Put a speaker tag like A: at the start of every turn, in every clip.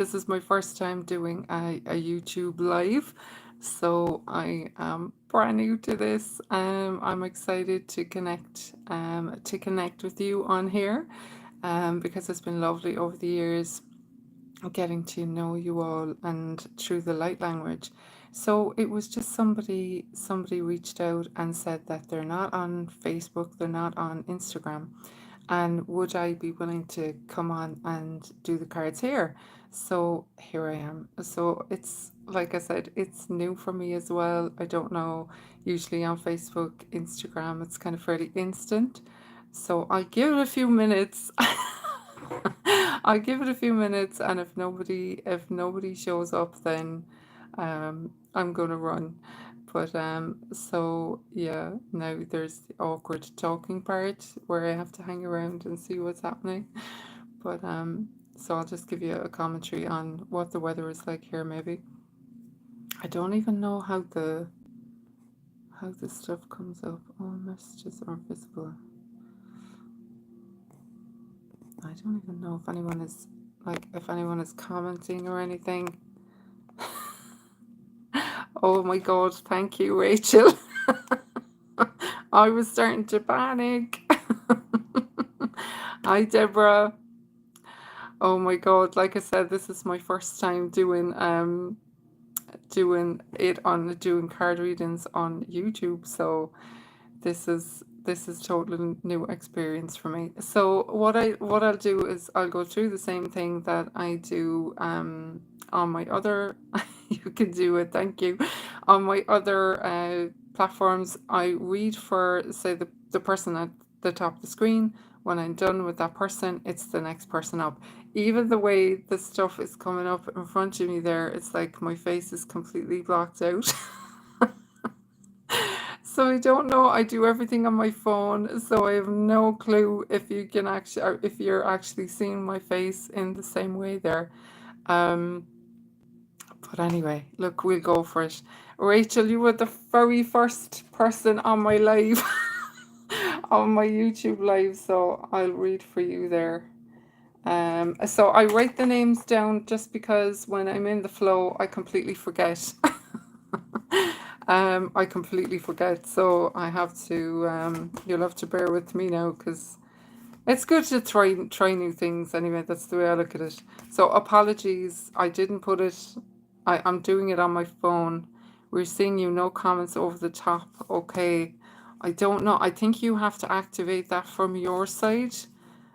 A: This is my first time doing a YouTube live, so I am brand new to this. I'm excited to connect with you on here, because it's been lovely over the years getting to know you all and through the light language. So it was just somebody reached out and said that they're not on Facebook, they're not on Instagram, and would I be willing to come on and do the cards here? So here I am. So it's like I said, it's new for me as well. I don't know. Usually on Facebook, Instagram, it's kind of fairly instant. So I'll give it a few minutes. I'll give it a few minutes, and if nobody shows up, then I'm gonna run. But so yeah, now there's the awkward talking part where I have to hang around and see what's happening. But so I'll just give you a commentary on what the weather is like here. Maybe I don't even know how the stuff comes up. All messages are visible. I don't even know if anyone is commenting or anything. Oh my god, thank you, Rachel. I was starting to panic. Hi, Deborah. Oh my god, like I said, this is my first time doing doing card readings on YouTube, so this is totally new experience for me. So what I'll do is I'll go through the same thing that I do on my other you can do it, thank you. On my other platforms, I read for, say, the person at the top of the screen. When I'm done with that person, it's the next person up. Even the way the stuff is coming up in front of me there, it's like my face is completely blocked out. So I don't know. I do everything on my phone, so I have no clue if you can actually, or if you're actually seeing my face in the same way there. Um, but anyway, look, we'll go for it. Rachel, you were the very first person on my live, on my YouTube live, so I'll read for you there. So I write the names down just because when I'm in the flow, I completely forget. I completely forget, so I have to. You'll have to bear with me now because it's good to try new things. Anyway, that's the way I look at it. So apologies, I didn't put it. I'm doing it on my phone. We're seeing you. No comments over the top. Okay, I don't know. I think you have to activate that from your side.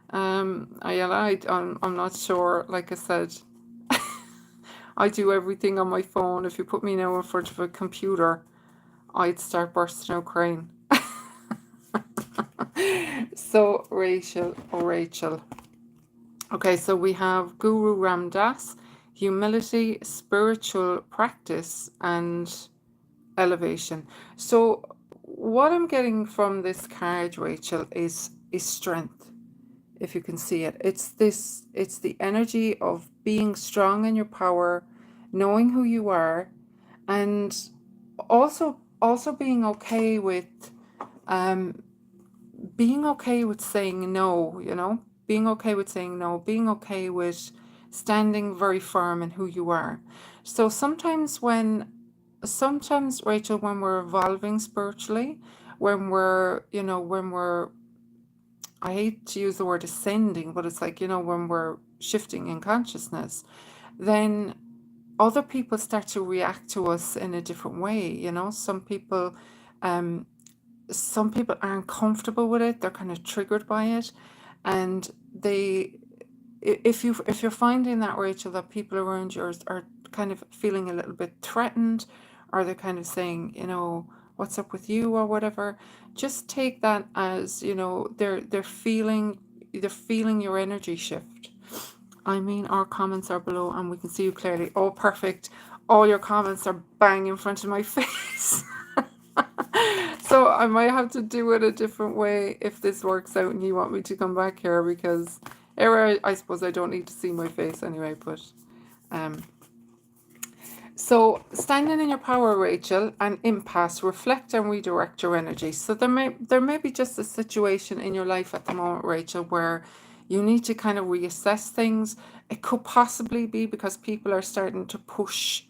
A: I'm not sure. Like I said, I do everything on my phone. If you put me now in front of a computer, I'd start bursting out crying. So Rachel. Okay, so we have Guru Ram Dass, humility, spiritual practice, and elevation. So what I'm getting from this card, Rachel, is strength. If you can see it, it's the energy of being strong in your power, knowing who you are, and also being okay with saying no, being okay with saying no, being okay with standing very firm in who you are. So sometimes, Rachel, when we're evolving spiritually, when we're, I hate to use the word ascending, but it's like, when we're shifting in consciousness, then other people start to react to us in a different way. Some people aren't comfortable with it. They're kind of triggered by it, and if you're finding that, Rachel, that people around yours are kind of feeling a little bit threatened, or they're kind of saying, what's up with you or whatever, just take that as, they're feeling your energy shift. I mean, our comments are below and we can see you clearly. Oh, perfect. All your comments are bang in front of my face. So I might have to do it a different way if this works out and you want me to come back here, because I suppose I don't need to see my face anyway, but so standing in your power, Rachel, and impasse, reflect and redirect your energy. So there may be just a situation in your life at the moment, Rachel, where you need to kind of reassess things. It could possibly be because people are starting to push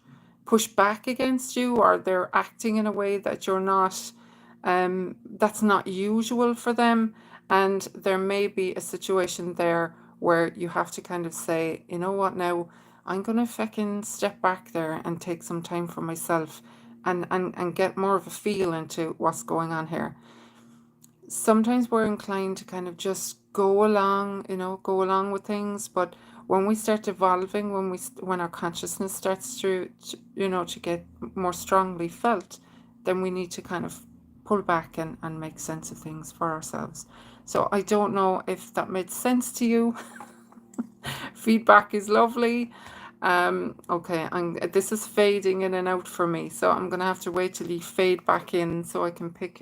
A: back against you, or they're acting in a way that you're not, that's not usual for them. And there may be a situation there where you have to kind of say, you know what, now I'm gonna fucking step back there and take some time for myself, and get more of a feel into what's going on here. Sometimes we're inclined to kind of just go along, go along with things, but when we start evolving, when our consciousness starts to get more strongly felt, then we need to kind of pull back and make sense of things for ourselves. So I don't know if that made sense to you. Feedback is lovely. Okay, this is fading in and out for me, so I'm gonna have to wait till you fade back in so I can pick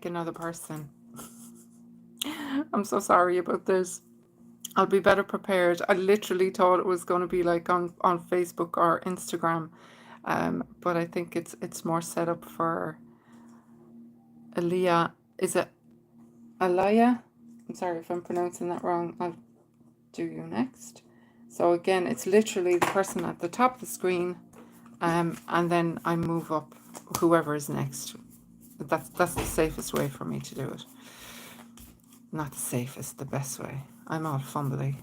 A: another person. I'm so sorry about this. I'll be better prepared. I literally thought it was going to be like on Facebook or Instagram, but I think it's more set up for aaliyah. Is it aaliyah? I'm sorry if I'm pronouncing that wrong. I'll do you next. So again, it's literally the person at the top of the screen, and then I move up whoever is next. That's the safest way for me to do it. Not the safest, the best way. I'm all fumbly.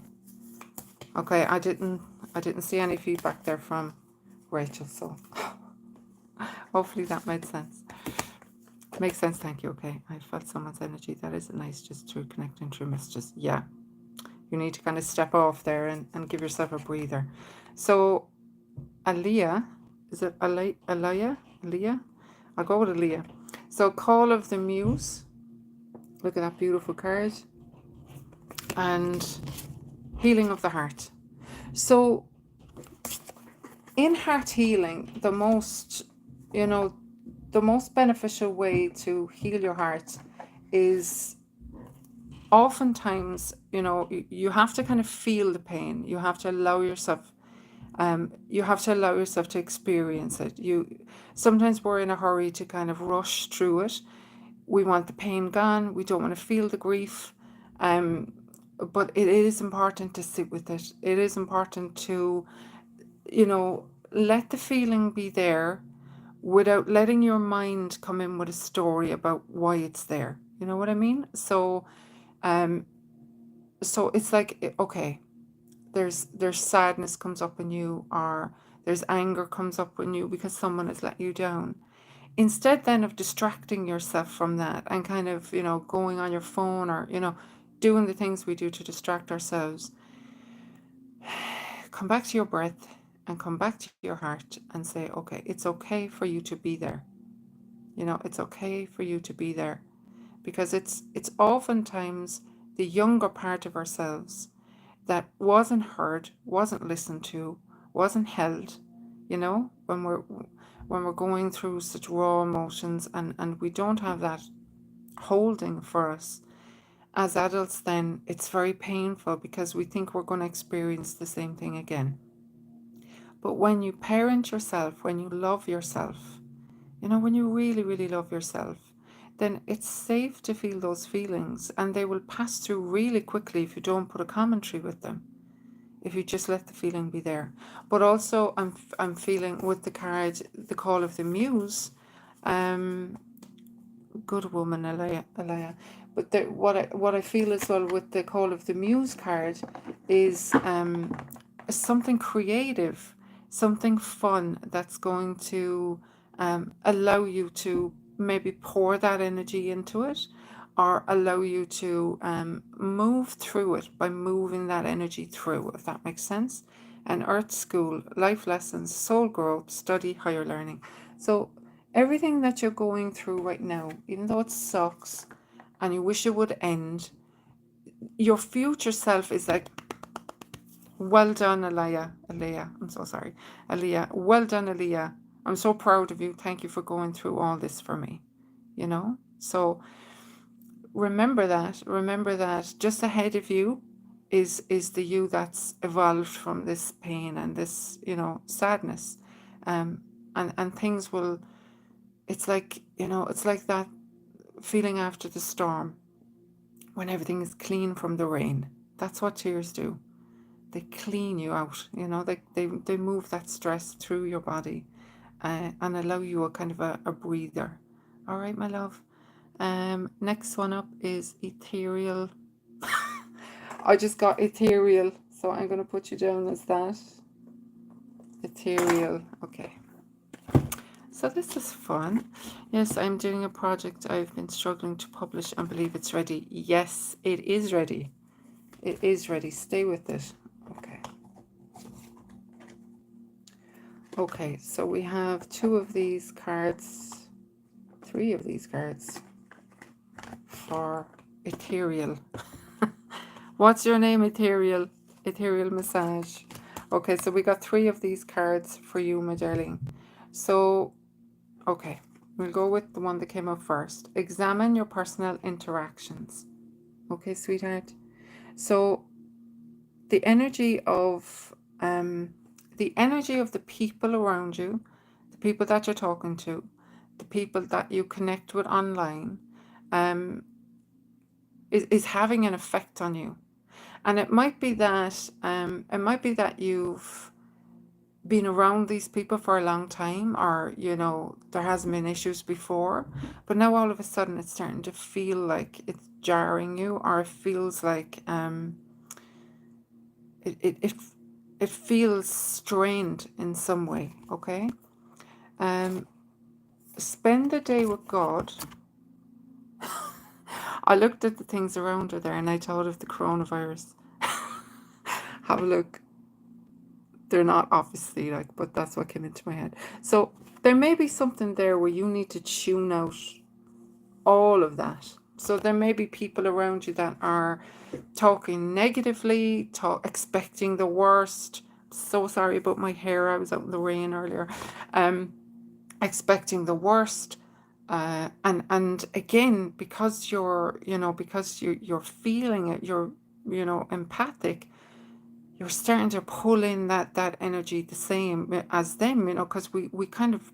A: Okay, I didn't see any feedback there from Rachel, so hopefully that made sense. Makes sense, thank you. Okay, I felt someone's energy. That isn't nice, just through connecting through messages. Yeah, you need to kind of step off there and give yourself a breather. So aaliyah, is it aaliyah? Aaliyah? I'll go with aaliyah. So Call of the Muse. Look at that beautiful card. And Healing of the Heart. So in heart healing, the most beneficial way to heal your heart is oftentimes, you have to kind of feel the pain. You have to allow yourself to experience it. Sometimes we're in a hurry to kind of rush through it. We want the pain gone. We don't want to feel the grief. But it is important to sit with it. It is important to, let the feeling be there without letting your mind come in with a story about why it's there. You know what I mean? So it's like, okay, there's sadness comes up in you, or there's anger comes up in you because someone has let you down. Instead then of distracting yourself from that and kind of, going on your phone, or, doing the things we do to distract ourselves, come back to your breath and come back to your heart and say, okay, it's okay for you to be there. It's okay for you to be there, because it's oftentimes the younger part of ourselves that wasn't heard, wasn't listened to, wasn't held, when we're going through such raw emotions, and we don't have that holding for us. As adults, then it's very painful because we think we're going to experience the same thing again. But when you parent yourself, when you love yourself, when you really, really love yourself, then it's safe to feel those feelings, and they will pass through really quickly if you don't put a commentary with them, if you just let the feeling be there. But also I'm feeling with the card, the Call of the Muse, good woman, aaliyah. But what I feel as well with the Call of the Muse card is something creative, something fun that's going to allow you to maybe pour that energy into it, or allow you to move through it by moving that energy through, if that makes sense. And Earth School, life lessons, soul growth, study, higher learning. So everything that you're going through right now, even though it sucks and you wish it would end, your future self is like, well done, aaliyah. I'm so sorry. Aaliyah, well done, Aaliyah. I'm so proud of you. Thank you for going through all this for me. So remember that just ahead of you is the you that's evolved from this pain and this, sadness. And things will, it's like, it's like that feeling after the storm when everything is clean from the rain. That's what tears do. They clean you out, you know, they move that stress through your body, and allow you a kind of a breather. All right, my love. Next one up is ethereal. I just got ethereal, so I'm going to put you down as that. Ethereal. Okay. So this is fun. Yes, I'm doing a project I've been struggling to publish and believe it's ready. Yes, it is ready. It is ready. Stay with it. Okay. Okay, so we have 2 of these cards, 3 of these cards for ethereal. What's your name, ethereal? Ethereal massage. Okay, so we got 3 of these cards for you, my darling. So, okay, we'll go with the one that came up first. Examine your personal interactions. Okay, sweetheart. So the energy of the people around you, the people that you're talking to, the people that you connect with online, is having an effect on you. And it might be that you've been around these people for a long time, or you know there hasn't been issues before, but now all of a sudden it's starting to feel like it's jarring you, or it feels like it feels strained in some way. Okay, spend the day with God. I looked at the things around her there and I thought of the coronavirus. Have a look. They're not obviously, like, but that's what came into my head. So there may be something there where you need to tune out all of that. So there may be people around you that are talking negatively, expecting the worst. So sorry about my hair. I was out in the rain earlier. Expecting the worst. And again, because you're feeling it, you're empathic, you're starting to pull in that energy the same as them, because we kind of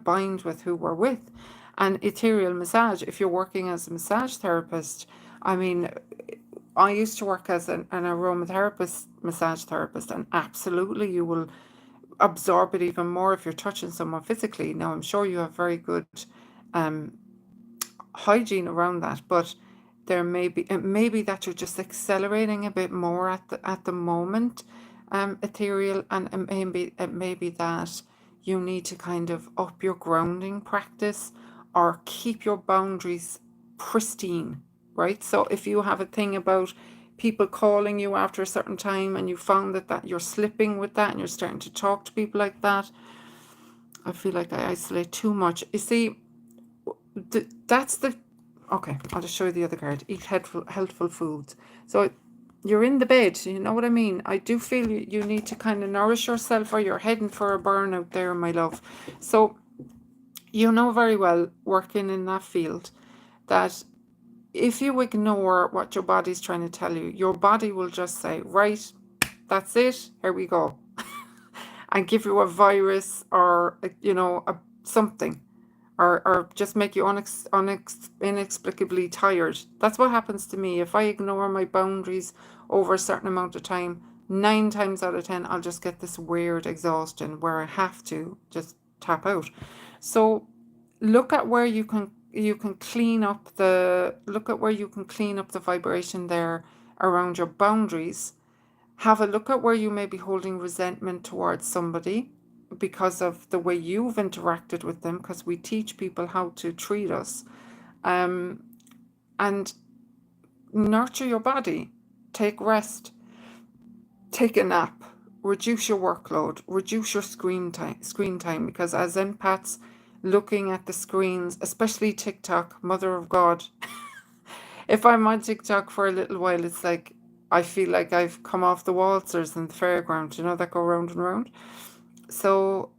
A: bind with who we're with. And ethereal massage, if you're working as a massage therapist, I mean, I used to work as an aromatherapist, massage therapist, and absolutely you will absorb it even more if you're touching someone physically. Now, I'm sure you have very good hygiene around that, but it may be that you're just accelerating a bit more at the moment, ethereal, and it may be that you need to kind of up your grounding practice or keep your boundaries pristine, right? So if you have a thing about people calling you after a certain time and you found that you're slipping with that and you're starting to talk to people like that, I feel like I isolate too much. You see, that's the... Okay, I'll just show you the other card. Eat healthful foods. So you're in the bed, you know what I mean? I do feel you need to kind of nourish yourself, or you're heading for a burnout there, my love. So you know very well, working in that field, that if you ignore what your body's trying to tell you, your body will just say, right, that's it, here we go. And give you a virus, or something, or just make you inexplicably tired. That's what happens to me. If I ignore my boundaries over a certain amount of time, 9 times out of 10, I'll just get this weird exhaustion where I have to just tap out. So look at where you can clean up the vibration there around your boundaries. Have a look at where you may be holding resentment towards somebody because of the way you've interacted with them, because we teach people how to treat us. And nurture your body. Take rest. Take a nap. Reduce your workload. Reduce your screen time, because as empaths, looking at the screens, especially TikTok, mother of God, if I'm on TikTok for a little while, it's like I feel like I've come off the waltzers in the fairground, that go round and round. So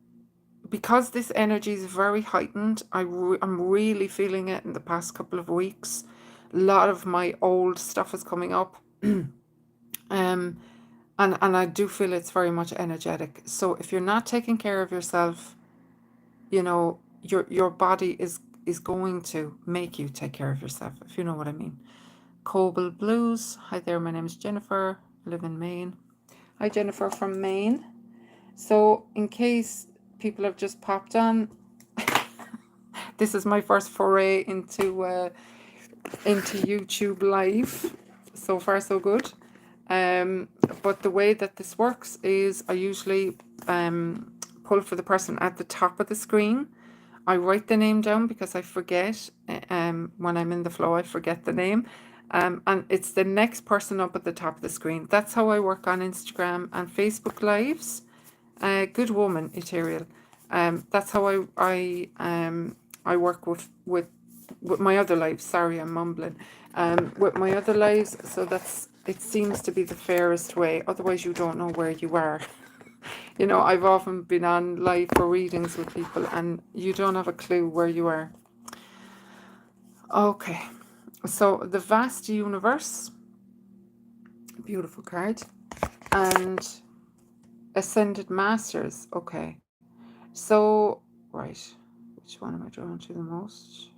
A: because this energy is very heightened, I'm really feeling it in the past couple of weeks. A lot of my old stuff is coming up. And I do feel it's very much energetic. So if you're not taking care of yourself, your body is going to make you take care of yourself, if you know what I mean. Cobalt Blues. Hi there, my name is Jennifer. I live in Maine. Hi, Jennifer from Maine. So in case people have just popped on, this is my first foray into YouTube Live. So far, so good. But the way that this works is I usually pull for the person at the top of the screen. I write the name down because I forget. When I'm in the flow, I forget the name. And it's the next person up at the top of the screen. That's how I work on Instagram and Facebook Lives. Good woman, ethereal. That's how I work with my other lives. Sorry, I'm mumbling. With my other lives, so it seems to be the fairest way. Otherwise, you don't know where you are. You know, I've often been on live for readings with people, and you don't have a clue where you are. Okay, so the vast universe, beautiful card, and ascended masters. Okay, so right, which one am I drawn to the most?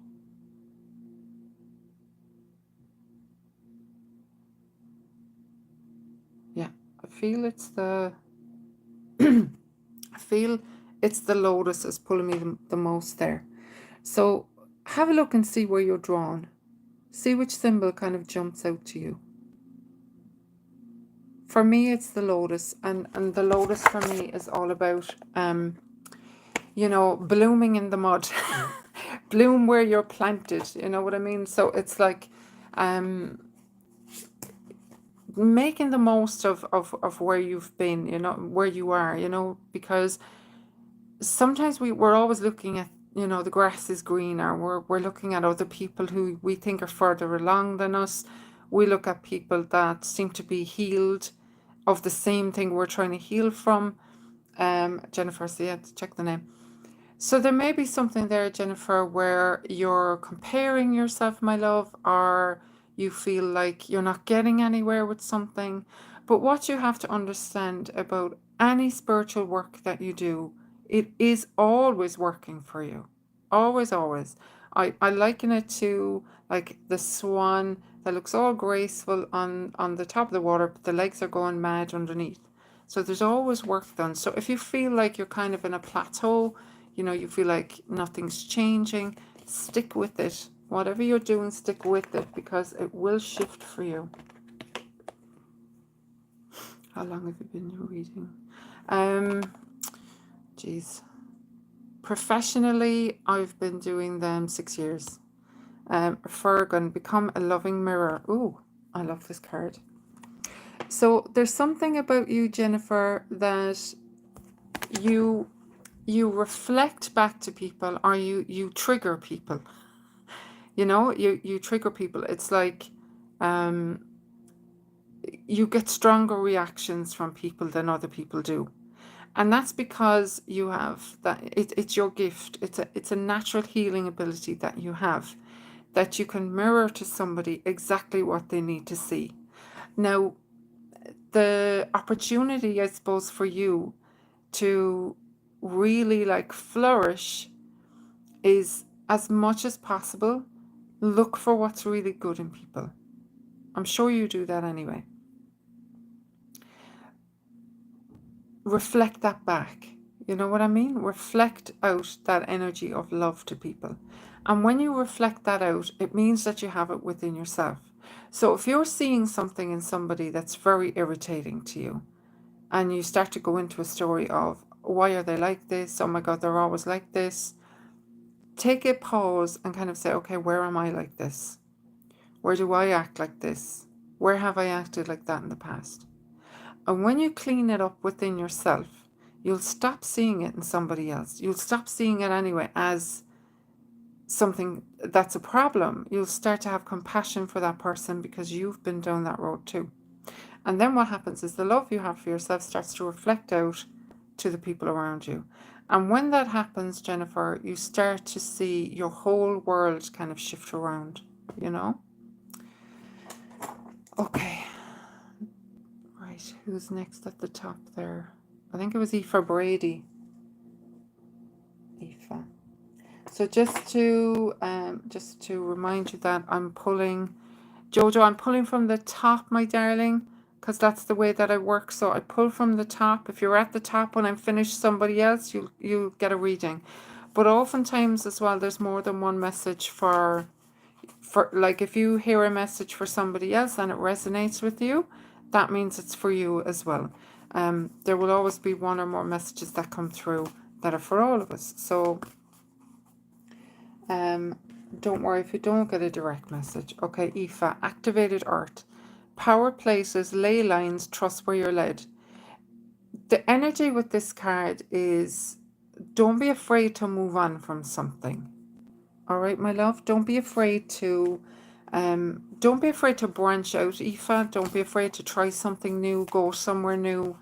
A: Yeah, I feel it's the lotus is pulling me the most there. So have a look and see where you're drawn. See which symbol kind of jumps out to you. For me, it's the lotus, and the lotus for me is all about, you know, blooming in the mud. Bloom where you're planted, you know what I mean? So it's like making the most of where you've been, you know, where you are, you know, because sometimes we're always looking at, you know, the grass is greener. We're looking at other people who we think are further along than us. We look at people that seem to be healed of the same thing we're trying to heal from. Jennifer, so yeah, check the name. So there may be something there, Jennifer, where you're comparing yourself, my love, or you feel like you're not getting anywhere with something. But what you have to understand about any spiritual work that you do, it is always working for you. Always, always. I liken it to like the swan that looks all graceful on the top of the water, but the legs are going mad underneath. So there's always work done. So if you feel like you're kind of in a plateau, you know, you feel like nothing's changing, stick with it. Whatever you're doing, stick with it, because it will shift for you. How long have you been reading? Geez. Professionally, I've been doing them 6 years. Fergan, become a loving mirror. Ooh, I love this card. So there's something about you, Jennifer, that you reflect back to people, or you trigger people. You know, you trigger people. It's like you get stronger reactions from people than other people do. And that's because you have that, it's your gift. It's a natural healing ability that you have, that you can mirror to somebody exactly what they need to see. Now, the opportunity, I suppose, for you to really like flourish is, as much as possible, look for what's really good in people. I'm sure you do that anyway. Reflect that back. You know what I mean? Reflect out that energy of love to people. And when you reflect that out, it means that you have it within yourself. So if you're seeing something in somebody that's very irritating to you, and you start to go into a story of, why are they like this? Oh my God, they're always like this. Take a pause and kind of say, okay, where am I like this? Where do I act like this? Where have I acted like that in the past? And when you clean it up within yourself, you'll stop seeing it in somebody else. You'll stop seeing it anyway as something that's a problem. You'll start to have compassion for that person because you've been down that road too. And then what happens is the love you have for yourself starts to reflect out to the people around you. And when that happens, Jennifer, you start to see your whole world kind of shift around, you know? Okay. Right, who's next at the top there? I think it was Aoife Brady. Aoife. So just to remind you that I'm pulling Jojo, I'm pulling from the top, my darling, because that's the way that I work. So I pull from the top. If you're at the top when I'm finished somebody else, you'll get a reading. But oftentimes as well, there's more than one message for like if you hear a message for somebody else and it resonates with you, that means it's for you as well. There will always be one or more messages that come through that are for all of us. So don't worry if you don't get a direct message. Okay, Aoife, activated earth. Power places, ley lines, trust where you're led. The energy with this card is don't be afraid to move on from something. All right, my love, don't be afraid to branch out, Aoife. Don't be afraid to try something new, go somewhere new.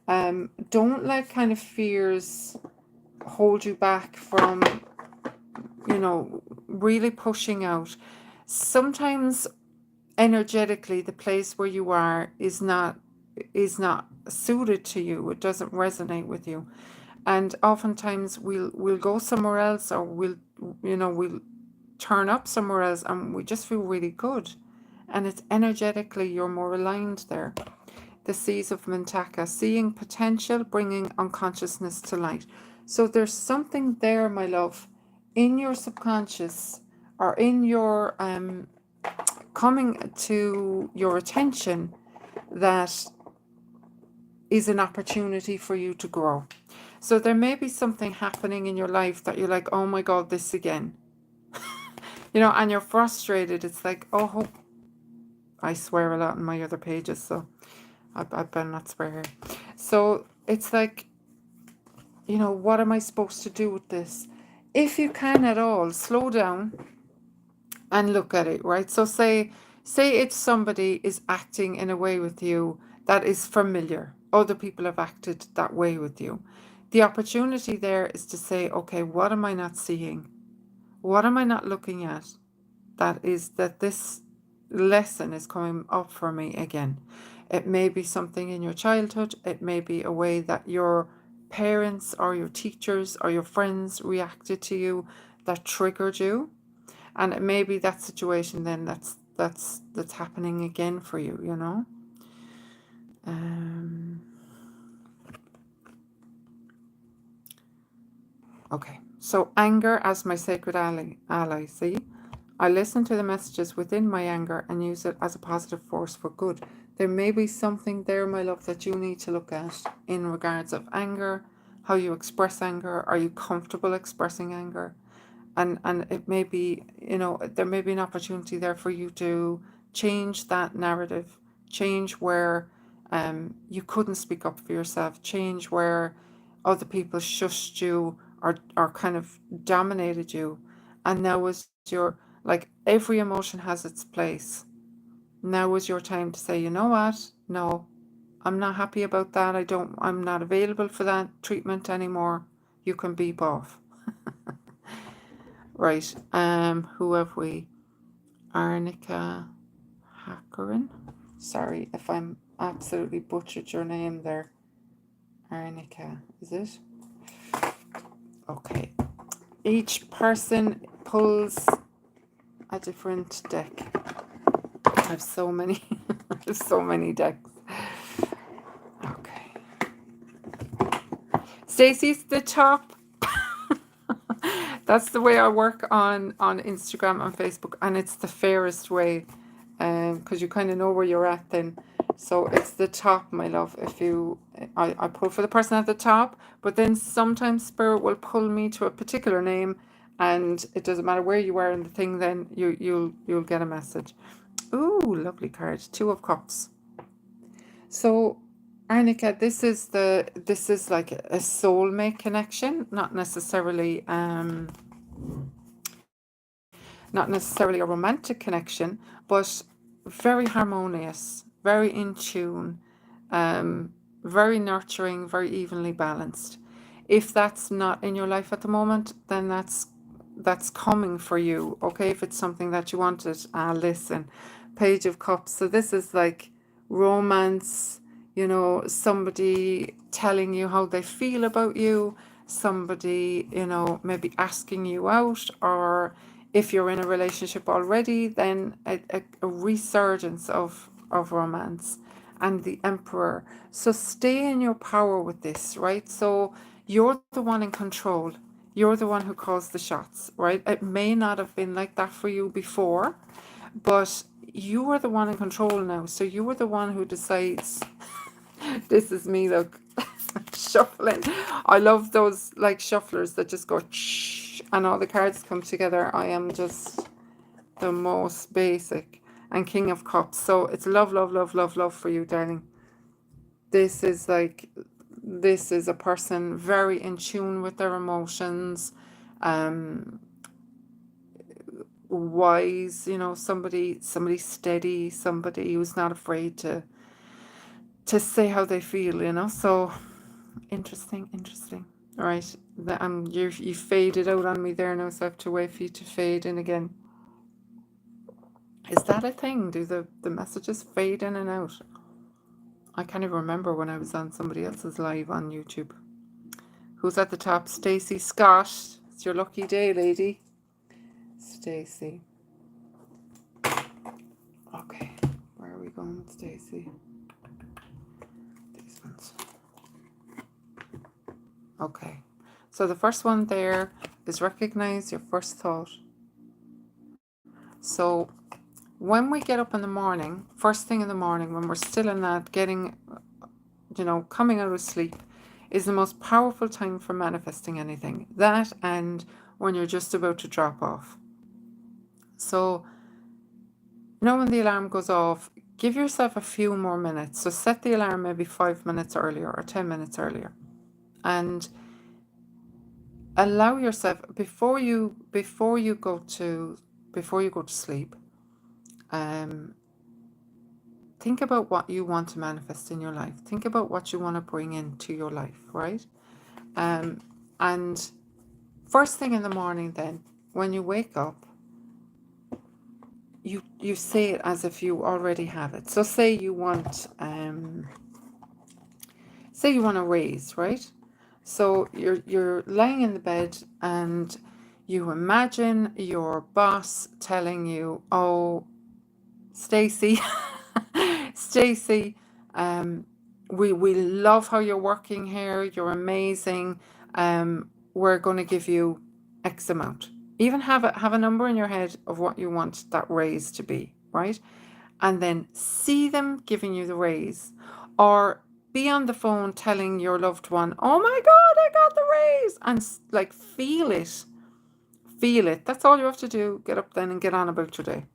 A: Don't let kind of fears hold you back from, you know, really pushing out. Sometimes energetically the place where you are is not suited to you. It doesn't resonate with you. And oftentimes we'll go somewhere else, or we'll turn up somewhere else and we just feel really good. And it's energetically you're more aligned there. The seas of Mintaka, seeing potential, bringing unconsciousness to light. So there's something there, my love, in your subconscious, or in your coming to your attention, that is an opportunity for you to grow. So there may be something happening in your life that you're like, oh my God, this again. You know, and you're frustrated. It's like, oh, I swear a lot in my other pages, so I better not swear here. So it's like, you know, what am I supposed to do with this? If you can at all, slow down and look at it, right? So say it's somebody is acting in a way with you that is familiar. Other people have acted that way with you. The opportunity there is to say, okay, what am I not seeing? What am I not looking at? That this lesson is coming up for me again. It may be something in your childhood. It may be a way that your parents or your teachers or your friends reacted to you that triggered you. And it may be that situation then that's happening again for you, you know. Okay, so anger as my sacred ally, see? I listen to the messages within my anger and use it as a positive force for good. There may be something there, my love, that you need to look at in regards of anger, how you express anger. Are you comfortable expressing anger? And it may be, you know, there may be an opportunity there for you to change that narrative, change where you couldn't speak up for yourself, change where other people shushed you or kind of dominated you. And now is your, like, every emotion has its place. Now is your time to say, you know what? No, I'm not happy about that. I'm not available for that treatment anymore. You can beep off. Right. Who have we? Arnica Hackerin. Sorry if I'm absolutely butchered your name there. Arnica, is it? Okay. Each person pulls a different deck. I have so many. I have so many decks. Okay. Stacy's the top. That's the way I work on Instagram and Facebook, and it's the fairest way, because you kind of know where you're at then. So it's the top, my love. I pull for the person at the top, but then sometimes Spirit will pull me to a particular name, and it doesn't matter where you are in the thing. Then you'll get a message. Ooh, lovely card, 2 of Cups. So, Arnica, this is like a soulmate connection, not necessarily a romantic connection, but very harmonious, very in tune, very nurturing, very evenly balanced. If that's not in your life at the moment, then that's coming for you. Okay, if it's something that you wanted, listen. Page of Cups. So this is like romance, you know, somebody telling you how they feel about you, somebody, you know, maybe asking you out, or If you're in a relationship already, then a resurgence of romance. And the Emperor. So stay in your power with this, right? So you're the one in control. You're the one who calls the shots, right? It may not have been like that for you before, but you are the one in control now. So you are the one who decides. This is me, look, shuffling. I love those like shufflers that just go shh, and all the cards come together. I am just the most basic. And King of Cups. So it's love, love, love, love, love for you, darling. This is like, this is a person very in tune with their emotions, wise, you know, somebody steady, somebody who's not afraid to say how they feel, you know. So interesting. All right, you faded out on me there now, so I have to wait for you to fade in again. Is that a thing? Do the messages fade in and out? I can't even remember when I was on somebody else's live on YouTube. Who's at the top? Stacy Scott. It's your lucky day, lady. Stacy. Okay, where are we going with Stacy? These ones. Okay, so the first one there is recognize your first thought. So when we get up in the morning, first thing in the morning, when we're still in that getting, you know, coming out of sleep, is the most powerful time for manifesting anything. That and when you're just about to drop off. So, you know, when the alarm goes off, give yourself a few more minutes. So set the alarm maybe 5 minutes earlier or 10 minutes earlier. And allow yourself, before you go to sleep, think about what you want to manifest in your life. Think about what you want to bring into your life, right? And first thing in the morning then, when you wake up, you say it as if you already have it. So say you want a raise, right? So you're lying in the bed and you imagine your boss telling you, "Oh, Stacy, Stacy, we love how you're working here. You're amazing. We're going to give you X amount." Even have a number in your head of what you want that raise to be, right? And then see them giving you the raise, or be on the phone telling your loved one, "Oh my God, I got the raise," and like feel it. That's all you have to do. Get up then and get on about your day.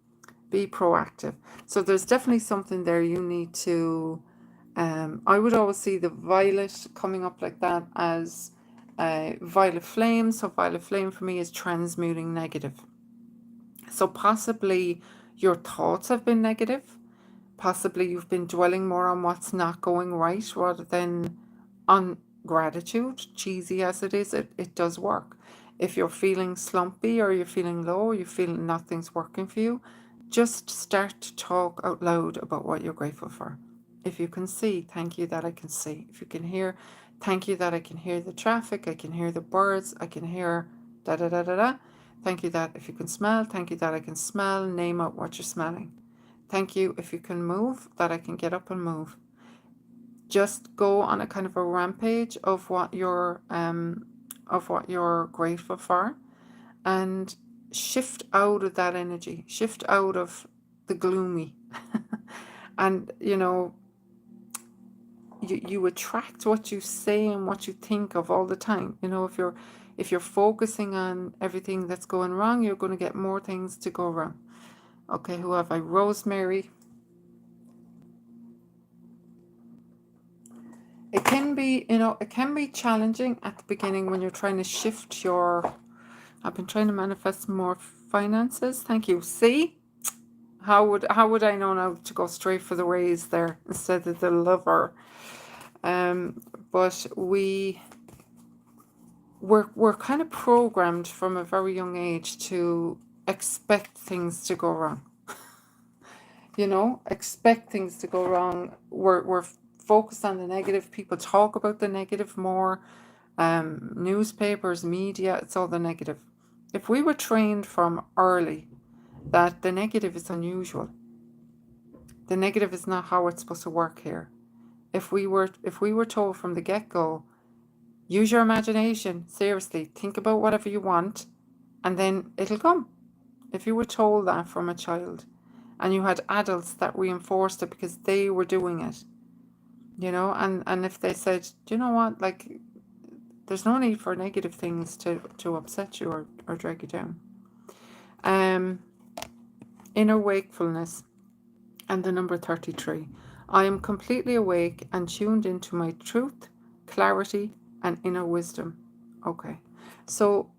A: Be proactive. So there's definitely something there you need to, I would always see the violet coming up like that as violet flame. So violet flame for me is transmuting negative. So possibly your thoughts have been negative. Possibly you've been dwelling more on what's not going right rather than on gratitude. Cheesy as it is, it does work. If you're feeling slumpy or you're feeling low or you feel nothing's working for you, just start to talk out loud about what you're grateful for. If you can see, thank you that I can see. If you can hear, thank you that I can hear the traffic, I can hear the birds, I can hear da da da da da. Thank you that if you can smell, thank you that I can smell, name out what you're smelling. Thank you if you can move, that I can get up and move. Just go on a kind of a rampage of what you're grateful for, and shift out of that energy, shift out of the gloomy. And you know, you attract what you say and what you think of all the time. You know, if you're focusing on everything that's going wrong, you're going to get more things to go wrong. Okay, who have I? Rosemary. It can be, you know, it can be challenging at the beginning when you're trying to shift your, I've been trying to manifest more finances. Thank you. See? How would I know now to go straight for the raise there instead of the lover? But we're kind of programmed from a very young age to expect things to go wrong. You know, expect things to go wrong. We're focused on the negative. People talk about the negative more. Newspapers, media, it's all the negative. If we were trained from early that the negative is unusual, the negative is not how it's supposed to work here. If we were told from the get-go, use your imagination, seriously, think about whatever you want, and then it'll come. If you were told that from a child, and you had adults that reinforced it because they were doing it, you know, and if they said, do you know what, like, there's no need for negative things to upset you or drag you down. Inner wakefulness and the number 33. I am completely awake and tuned into my truth, clarity, and inner wisdom. Okay, so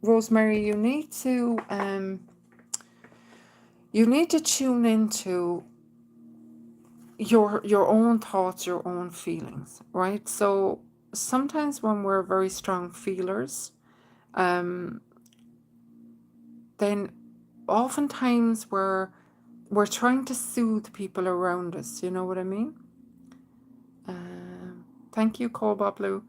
A: Rosemary, you need to tune into your own thoughts, your own feelings, right? So sometimes when we're very strong feelers, then oftentimes we're trying to soothe people around us. You know what I mean? Thank you, Cobalt Blue.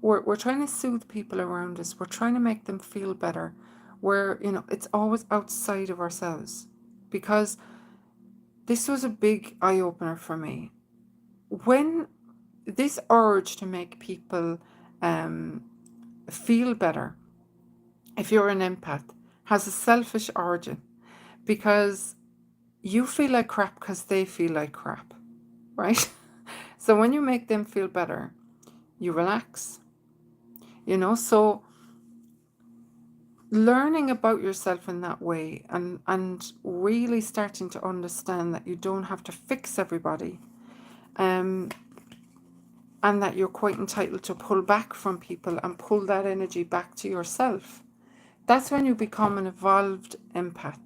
A: We're trying to soothe people around us. We're trying to make them feel better. It's always outside of ourselves, because this was a big eye-opener for me. When this urge to make people feel better, if you're an empath, has a selfish origin, because you feel like crap because they feel like crap, right? So when you make them feel better, you relax, so learning about yourself in that way, and really starting to understand that you don't have to fix everybody, and that you're quite entitled to pull back from people and pull that energy back to yourself. That's when you become an evolved empath.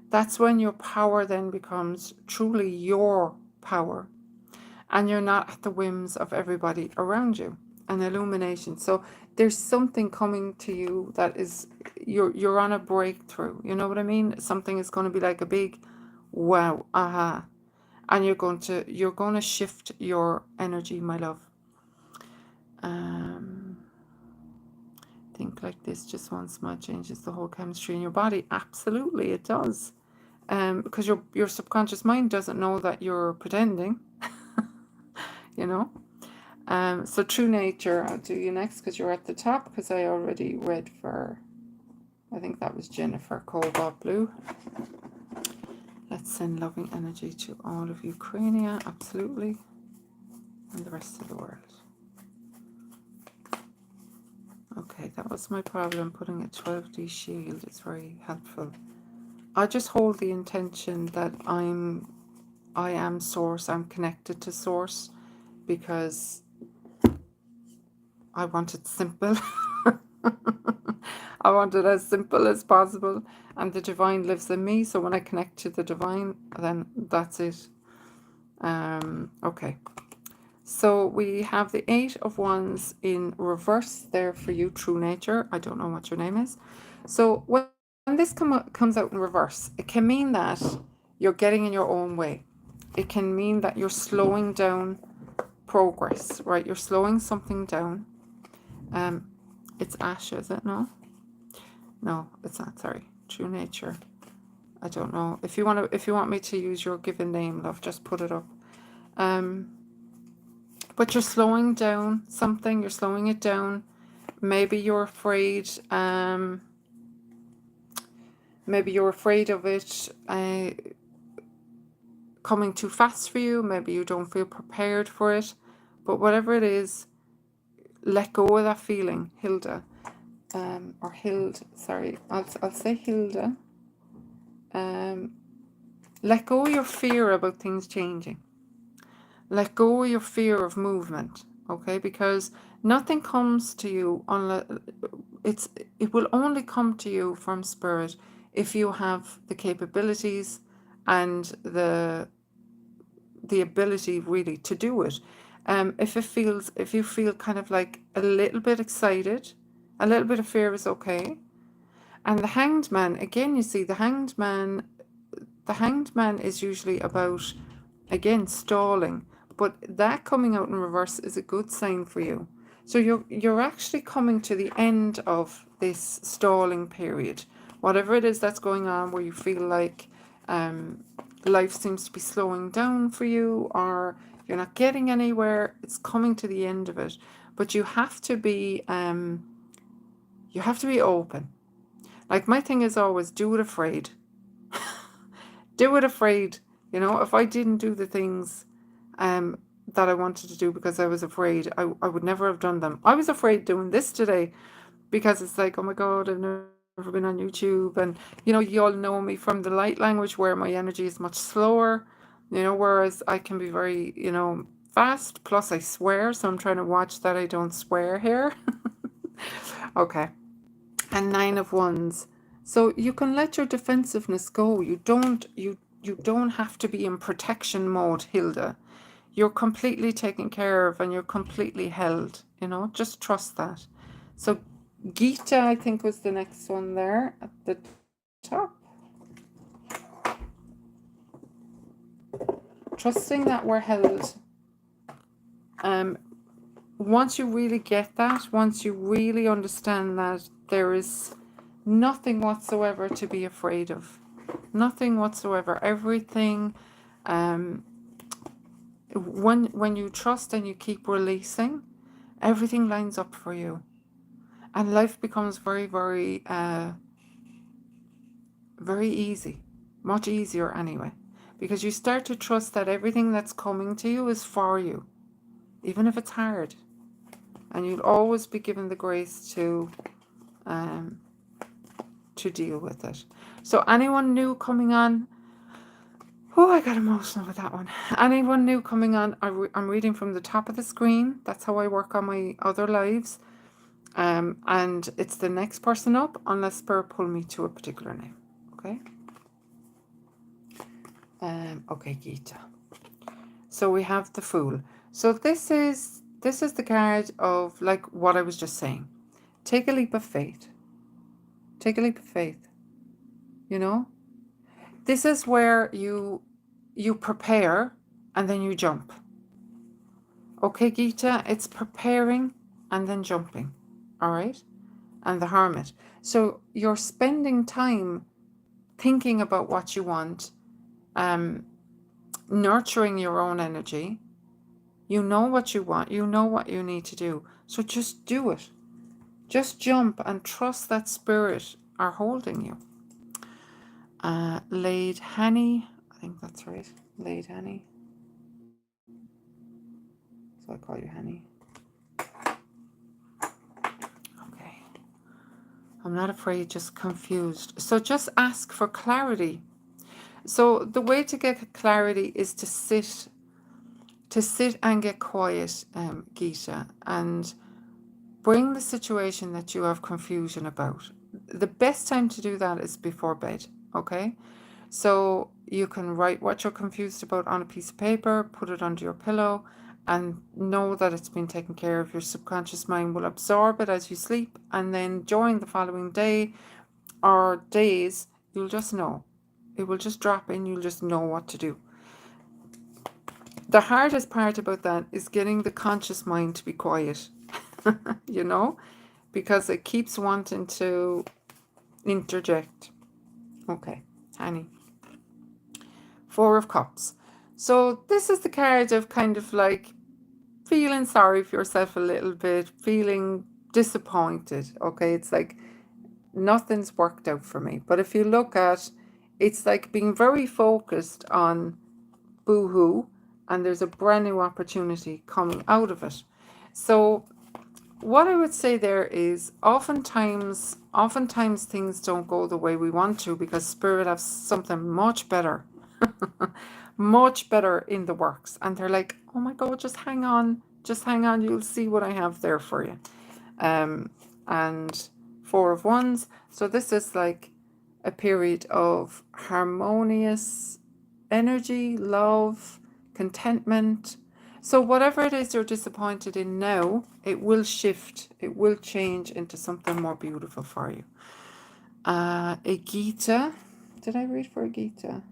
A: That's when your power then becomes truly your power, and you're not at the whims of everybody around you. An illumination. So there's something coming to you that is, you're on a breakthrough. You know what I mean? Something is going to be like a big wow, aha, and you're going to shift your energy, my love. Think like this, just one small changes the whole chemistry in your body. Absolutely, it does. Because your subconscious mind doesn't know that you're pretending. So true nature, I'll do you next because you're at the top, because I already read for, I think that was Jennifer, Cobalt Blue. Let's send loving energy to all of Ukraine, absolutely, and the rest of the world. Okay, that was my problem, putting a 12D shield. It's very helpful. I just hold the intention that I am source, I'm connected to source, because I want it simple. I want it as simple as possible, and the divine lives in me, so when I connect to the divine, then that's it. Okay, so we have the 8 of Wands in reverse there for you, true nature. I don't know what your name is. So when this comes out in reverse, it can mean that you're getting in your own way. It can mean that you're slowing down progress, right? You're slowing something down. It's Ash, is it? No, it's not. Sorry, true nature. I don't know. If you want me to use your given name, love, just put it up. But you're slowing down something. You're slowing it down. Maybe you're afraid. Maybe you're afraid of it coming too fast for you. Maybe you don't feel prepared for it. But whatever it is, let go of that feeling, Hilda. Or Hild, sorry, I'll say Hilda. Let go of your fear about things changing. Let go of your fear of movement, okay? Because nothing comes to you unless it will only come to you from spirit if you have the capabilities and the ability really to do it. If you feel kind of like a little bit excited, a little bit of fear is okay. And the Hanged Man, again, you see the Hanged Man is usually about, again, stalling. But that coming out in reverse is a good sign for you. So you're actually coming to the end of this stalling period. Whatever it is that's going on where you feel like life seems to be slowing down for you, or you're not getting anywhere, it's coming to the end of it. But you have to be open. Like, my thing is always do it afraid. Do it afraid. You know, if I didn't do the things that I wanted to do because I was afraid, I would never have done them. I was afraid doing this today because it's like, oh my God, I've never been on YouTube. And, you know, you all know me from the light language where my energy is much slower, you know, whereas I can be very, you know, fast. Plus I swear. So I'm trying to watch that I don't swear here. Okay. And 9 of Wands. So you can let your defensiveness go. You don't have to be in protection mode, Hilda. You're completely taken care of and you're completely held, you know, just trust that. So Gita, I think, was the next one there at the top. Trusting that we're held. Once you really get that, once you really understand that there is nothing whatsoever to be afraid of, nothing whatsoever, everything, when you trust and you keep releasing, everything lines up for you. And life becomes very, very, very easy. Much easier anyway. Because you start to trust that everything that's coming to you is for you. Even if it's hard. And you'll always be given the grace to deal with it. So anyone new coming on, oh, I got emotional with that one. Anyone new coming on, I'm reading from the top of the screen. That's how I work on my other lives. And it's the next person up, unless Spirit pull me to a particular name. Okay. Okay, Gita. So we have the Fool. So this is the card of, like, what I was just saying. Take a leap of faith. Take a leap of faith. You know, this is where you prepare and then you jump. Okay, Gita, it's preparing and then jumping. All right. And the Hermit. So you're spending time thinking about what you want, nurturing your own energy. You know what you want. You know what you need to do. So just do it. Just jump and trust that Spirit are holding you. Laid Honey. I think that's right. Laid Honey. So I call you Honey. Okay. I'm not afraid, just confused. So just ask for clarity. So the way to get clarity is to sit and get quiet, Gita, and bring the situation that you have confusion about. The best time to do that is before bed, okay? So you can write what you're confused about on a piece of paper, put it under your pillow, and know that it's been taken care of. Your subconscious mind will absorb it as you sleep, and then during the following day or days, you'll just know. It will just drop in, you'll just know what to do. The hardest part about that is getting the conscious mind to be quiet, you know, because it keeps wanting to interject. Okay, Honey. 4 of Cups. So this is the card of kind of like feeling sorry for yourself a little bit, feeling disappointed. Okay, it's like nothing's worked out for me. But if you look at, it's like being very focused on boo-hoo, and there's a brand new opportunity coming out of it. So what I would say there is oftentimes things don't go the way we want to because Spirit has something much better, much better in the works. And they're like, oh my God, just hang on, you'll see what I have there for you. And 4 of Wands. So this is like a period of harmonious energy, love, contentment. So whatever it is you're disappointed in now, it will shift, it will change into something more beautiful for you. A Gita. Did I read for a Gita?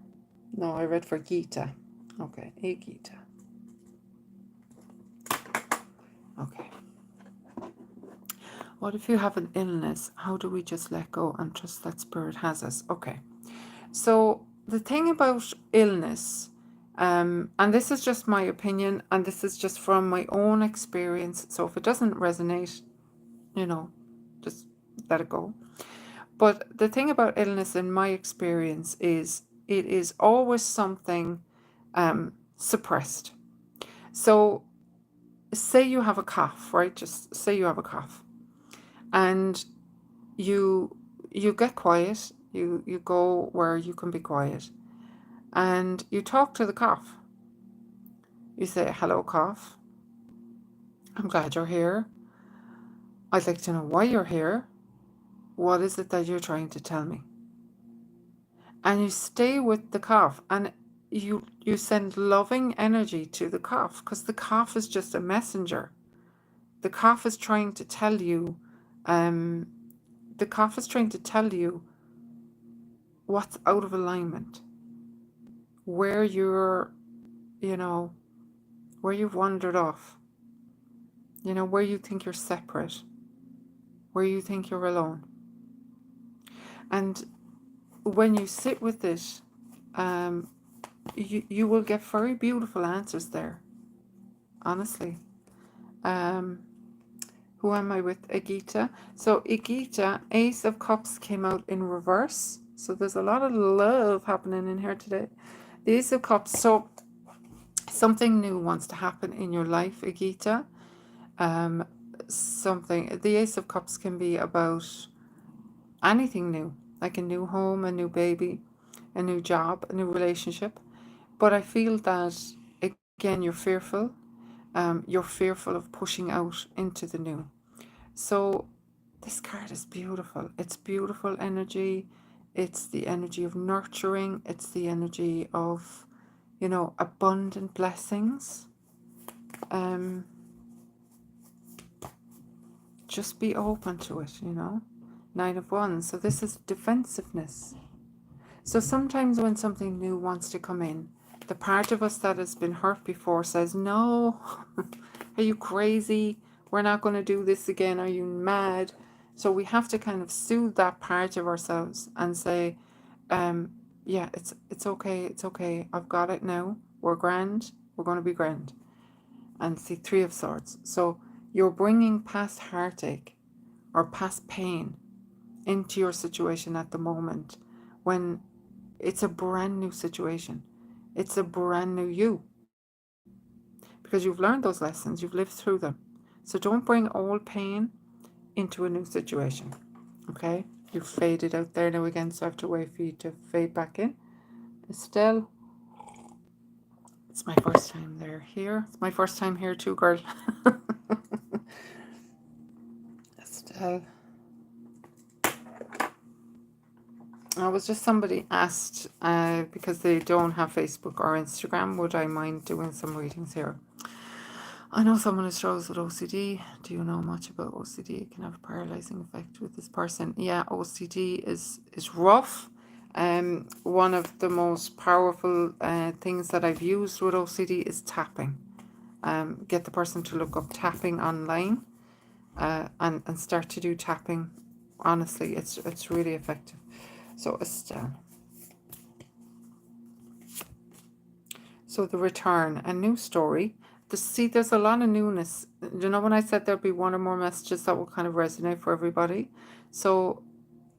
A: No, I read for Gita. Okay, a Gita. Okay. What if you have an illness? How do we just let go and trust that spirit has us? Okay. So the thing about illness, and this is just my opinion, and this is just from my own experience. So if it doesn't resonate, just let it go. But the thing about illness in my experience is it is always something suppressed. So say you have a cough, right? Just say you have a cough, and you get quiet. You go where you can be quiet, and you talk to the cough. You say, "Hello, cough. I'm glad you're here. I'd like to know why you're here. What is it that you're trying to tell me?" And you stay with the cough, and you send loving energy to the cough, because the cough is just a messenger. The cough is trying to tell you, the cough is trying to tell you what's out of alignment, where you're, where you've wandered off, where you think you're separate, where you think you're alone. And when you sit with it, you will get very beautiful answers there, honestly. Who am I with? Agita. So Agita, Ace of Cups came out in reverse. So there's a lot of love happening in here today. The Ace of Cups. So something new wants to happen in your life, Agita. The Ace of Cups can be about anything new, like a new home, a new baby, a new job, a new relationship. But I feel that, again, you're fearful. You're fearful of pushing out into the new. So this card is beautiful. It's beautiful energy. It's the energy of nurturing. It's the energy of, abundant blessings. Just be open to it, Nine of Wands. So this is defensiveness. So sometimes when something new wants to come in, the part of us that has been hurt before says, "No, are you crazy? We're not going to do this again. Are you mad?" So we have to kind of soothe that part of ourselves and say, yeah, it's okay. It's okay. I've got it now. We're grand. We're going to be grand. And see, Three of Swords. So you're bringing past heartache or past pain into your situation at the moment, when it's a brand new situation. It's a brand new you. Because you've learned those lessons, you've lived through them. So don't bring all pain into a new situation. Okay? You've faded out there now again, so I have to wait for you to fade back in. Estelle, it's my first time here. It's my first time here too, girl. Estelle. I was just, somebody asked, because they don't have Facebook or Instagram, would I mind doing some readings here? I know someone who struggles with OCD. Do you know much about OCD? It can have a paralyzing effect with this person. Yeah, OCD is rough. One of the most powerful things that I've used with OCD is tapping. Get the person to look up tapping online, and start to do tapping. Honestly, it's really effective. So Estelle. So the return, a new story. There's a lot of newness. When I said there'd be one or more messages that will kind of resonate for everybody. So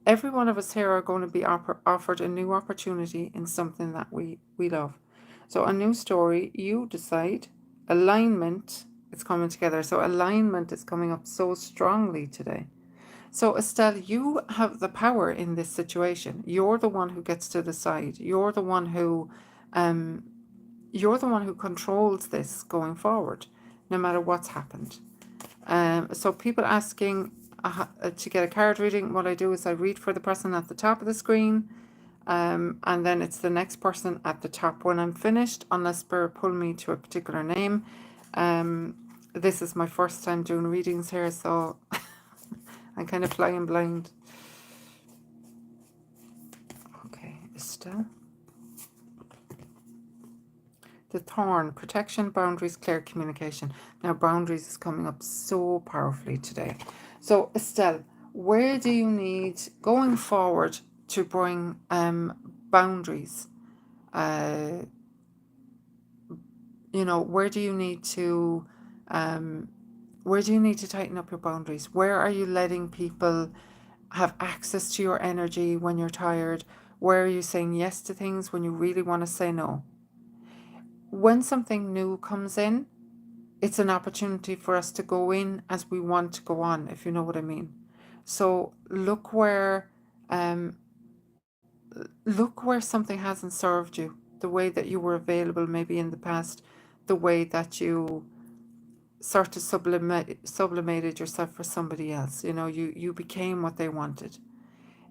A: every one of us here are going to be offered a new opportunity in something that we love. So a new story, you decide. Alignment, it's coming together. So alignment is coming up so strongly today. So Estelle, you have the power in this situation. You're the one who gets to decide. You're the one who controls this going forward, no matter what's happened. So people asking to get a card reading, what I do is I read for the person at the top of the screen, and then it's the next person at the top when I'm finished, unless Spirit pull me to a particular name. This is my first time doing readings here, so I'm kind of flying blind. Okay, Estelle. The Thorn, protection, boundaries, clear communication. Now, boundaries is coming up so powerfully today. So, Estelle, where do you need, going forward, to bring boundaries? Uh, you know, where do you need to, tighten up your boundaries? Where are you letting people have access to your energy when you're tired? Where are you saying yes to things when you really want to say no? When something new comes in, it's an opportunity for us to go in as we want to go on, if you know what I mean. So look where something hasn't served you, the way that you were available maybe in the past, the way that you sort of sublimated yourself for somebody else. You know, you became what they wanted.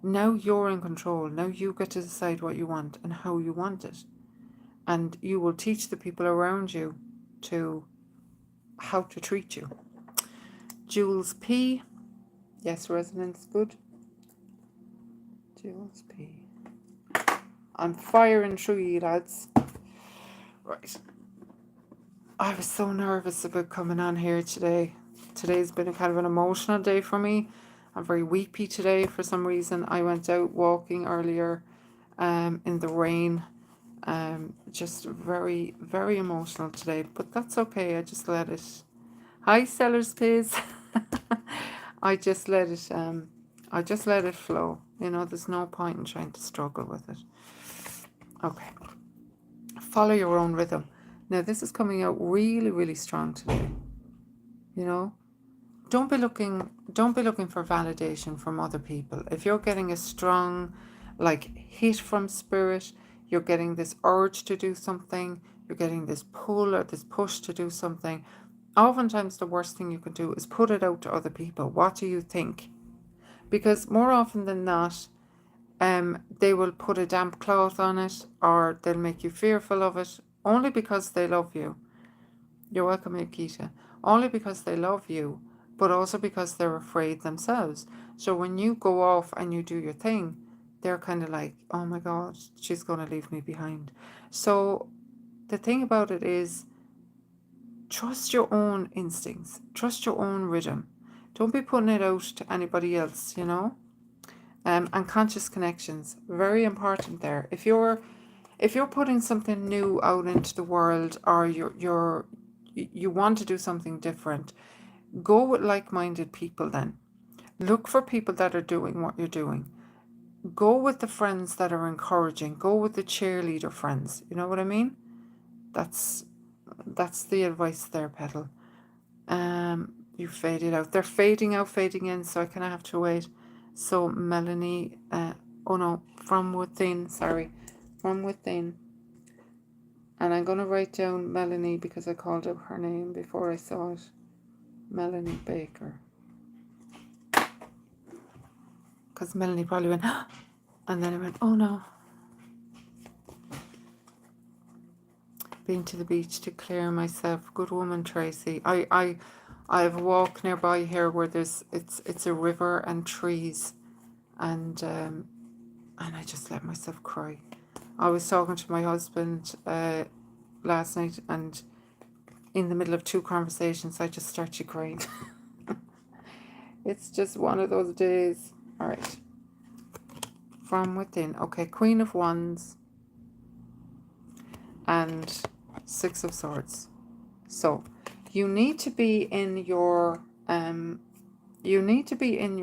A: Now you're in control. Now you get to decide what you want and how you want it. And you will teach the people around you to how to treat you. Jules P. Yes, resonance, good. Jules P. I'm firing through you, lads. Right. I was so nervous about coming on here today. Today's been a kind of an emotional day for me. I'm very weepy today for some reason. I went out walking earlier in the rain. Just very, very emotional today. But that's okay. I just let it. Hi, Sellers Piz. I just let it flow. You know, there's no point in trying to struggle with it. Okay. Follow your own rhythm. Now, this is coming out really, really strong today. You know, don't be looking for validation from other people. If you're getting a strong, like, hit from spirit, you're getting this urge to do something, you're getting this pull or this push to do something, oftentimes the worst thing you can do is put it out to other people. What do you think? Because more often than not, they will put a damp cloth on it, or they'll make you fearful of it, only because they love you. You're welcome, Akita. Only because they love you, but also because they're afraid themselves. So when you go off and you do your thing, they're kind of like, oh my God, she's going to leave me behind. So the thing about it is, trust your own instincts, trust your own rhythm. Don't be putting it out to anybody else, you know? And conscious connections, very important there. If you're putting something new out into the world, or you want to do something different, go with like-minded people then. Look for people that are doing what you're doing. Go with the friends that are encouraging. Go with the cheerleader friends. You know what I mean? That's the advice there, Petal. You faded out. They're fading out, fading in, so I kind of have to wait. So Melanie, oh no, from within, sorry. From within. And I'm going to write down Melanie because I called out her name before I saw it. Melanie Baker. Because Melanie probably went, and then I went, oh no. Been to the beach to clear myself. Good woman, Tracy. I have a walk nearby here where it's a river and trees, and I just let myself cry. I was talking to my husband last night, and in the middle of two conversations, I just started crying. It's just one of those days. All right. From within. Okay, Queen of Wands and Six of Swords. So you need to be in your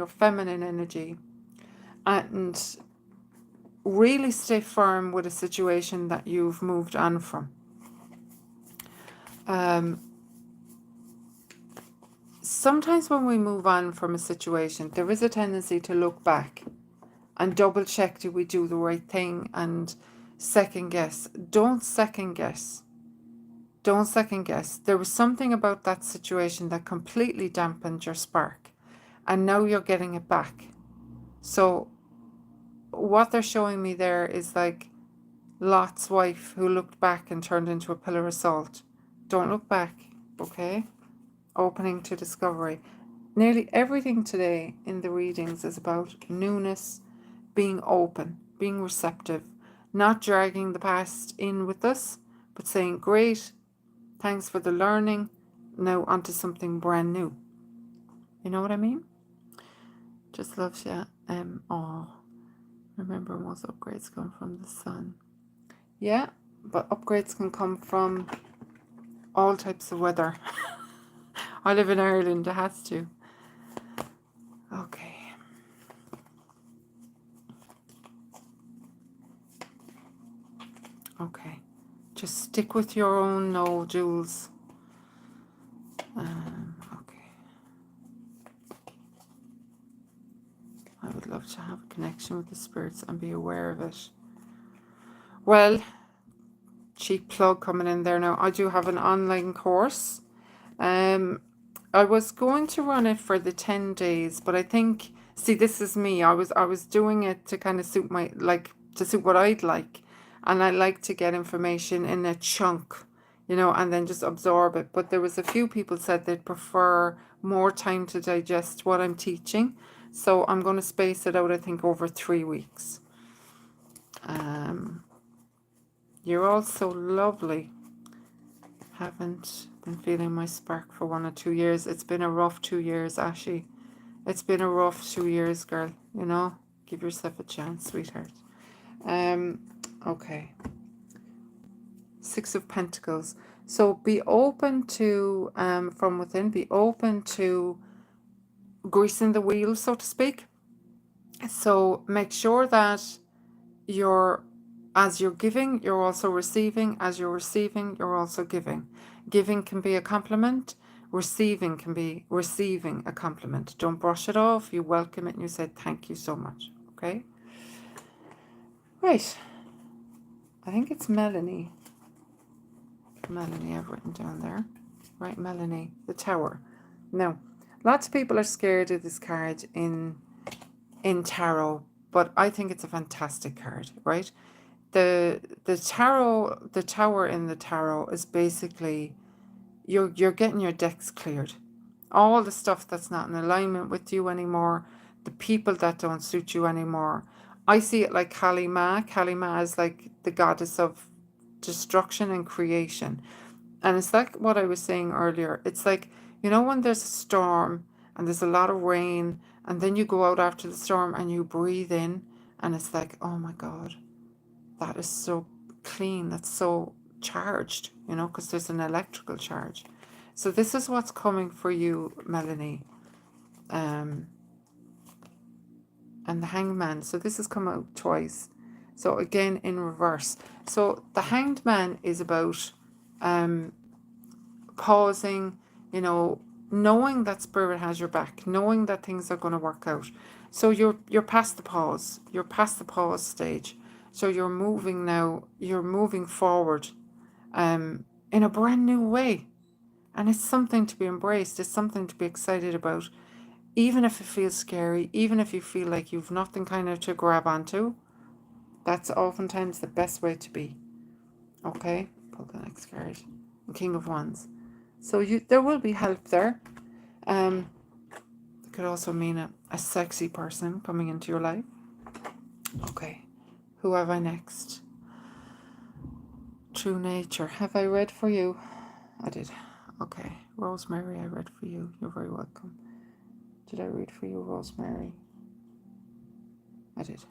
A: feminine energy and really stay firm with a situation that you've moved on from. Sometimes when we move on from a situation, there is a tendency to look back and double check, do we do the right thing, and second guess. Don't second guess. Don't second guess. There was something about that situation that completely dampened your spark, and now you're getting it back. So what they're showing me there is like Lot's wife who looked back and turned into a pillar of salt. Don't look back, okay? Opening to discovery. Nearly everything today in the readings is about newness, being open, being receptive, not dragging the past in with us, but saying, great, thanks for the learning, now onto something brand new. You know what I mean? Just loves you. Oh, remember, most upgrades come from the sun. Yeah, but upgrades can come from all types of weather. I live in Ireland, it has to. Okay. Okay. Just stick with your own no, Jules. Okay. I would love to have a connection with the spirits and be aware of it. Well, cheap plug coming in there now. I do have an online course. I was going to run it for the 10 days, but I think, see, this is me. I was doing it to kind of suit my, like, to suit what I'd like. And I like to get information in a chunk, you know, and then just absorb it. But there was a few people said they'd prefer more time to digest what I'm teaching. So I'm going to space it out, I think, over 3 weeks. You're all so lovely. Haven't been feeling my spark for 1 or 2 years. It's been a rough 2 years, Ashy. It's been a rough 2 years, girl. You know, give yourself a chance, sweetheart. Okay. 6 of Pentacles. So be open to, from within, be open to greasing the wheel, so to speak. So make sure that as you're giving, you're also receiving. As you're receiving, you're also giving. Giving can be a compliment. Receiving can be receiving a compliment. Don't brush it off. You welcome it and you say, thank you so much. Okay? Right. I think it's Melanie. Melanie, I've written down there. Right, Melanie. The Tower. Now, lots of people are scared of this card in tarot, but I think it's a fantastic card, right? The tower in the tarot is basically you're getting your decks cleared. All the stuff that's not in alignment with you anymore, the people that don't suit you anymore. I see it like Kali Ma. Kali Ma is like the goddess of destruction and creation. And it's like what I was saying earlier. It's like, you know, when there's a storm and there's a lot of rain, and then you go out after the storm and you breathe in, and it's like, oh my God, that is so clean, that's so charged, you know, because there's an electrical charge. So this is what's coming for you, Melanie. And the Hangman. So this has come out twice. So again, in reverse. So the Hanged Man is about pausing, you know, knowing that Spirit has your back, knowing that things are going to work out. So you're past the pause. You're past the pause stage. So you're moving now. You're moving forward in a brand new way. And it's something to be embraced. It's something to be excited about. Even if it feels scary, even if you feel like you've nothing kind of to grab onto, that's oftentimes the best way to be. Okay? Pull the next card. King of Wands. So there will be help there. It could also mean a sexy person coming into your life. Okay. Who have I next? True Nature. Have I read for you? I did. Okay. Rosemary, I read for you. You're very welcome. Did I read for you, Rosemary? I did.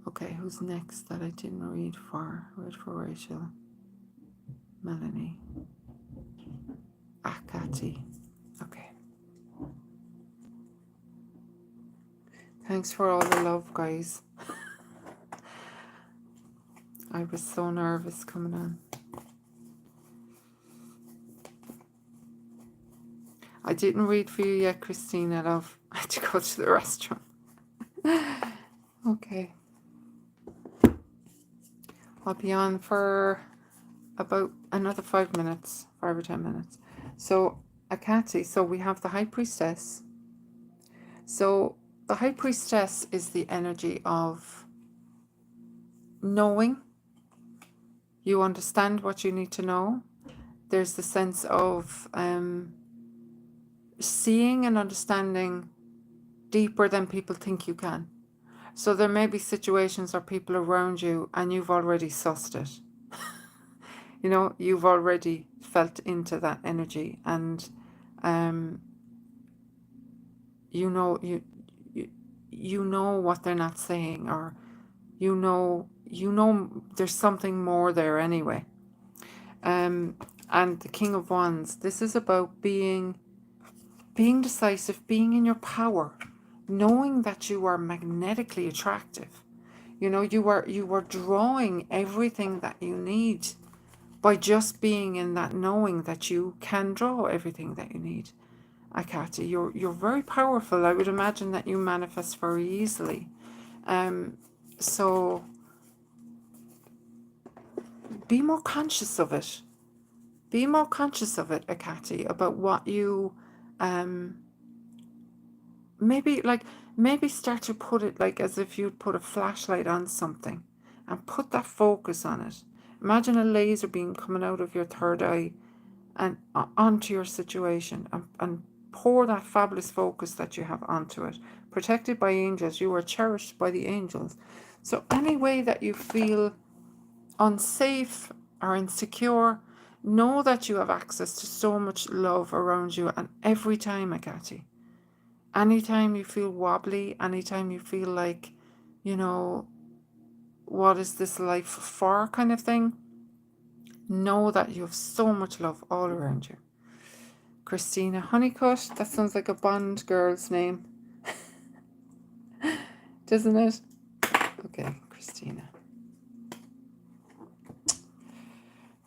A: Okay, who's next that I didn't read for? I read for Rachel. Melanie. Akita. Okay. Thanks for all the love, guys. I was so nervous coming on. I didn't read for you yet, Christina, love. I had to go to the restroom. Okay. I'll be on for about another 5 minutes, 5 or 10 minutes. So, Akita, so we have the High Priestess. So, the High Priestess is the energy of knowing. You understand what you need to know. There's the sense of seeing and understanding deeper than people think you can. So there may be situations or people around you and you've already sussed it. You know, you've already felt into that energy, and um, you know you, you know what they're not saying, or you know there's something more there anyway. Um, and the King of Wands, this is about being decisive, being in your power, knowing that you are magnetically attractive. You know, you are drawing everything that you need by just being in that knowing that you can draw everything that you need. Akata, you're very powerful. I would imagine that you manifest very easily. So be more conscious of it. Be more conscious of it, Akati, about what you maybe like maybe start to put it like as if you'd put a flashlight on something and put that focus on it. Imagine a laser beam coming out of your third eye and onto your situation, and pour that fabulous focus that you have onto it. Protected by angels, you are cherished by the angels. So any way that you feel unsafe or insecure, know that you have access to so much love around you. And every time, Agati, anytime you feel wobbly, anytime you feel like, you know, what is this life for kind of thing, know that you have so much love all around you. Christina Honeycutt, that sounds like a Bond girl's name, doesn't it? Okay, Christina.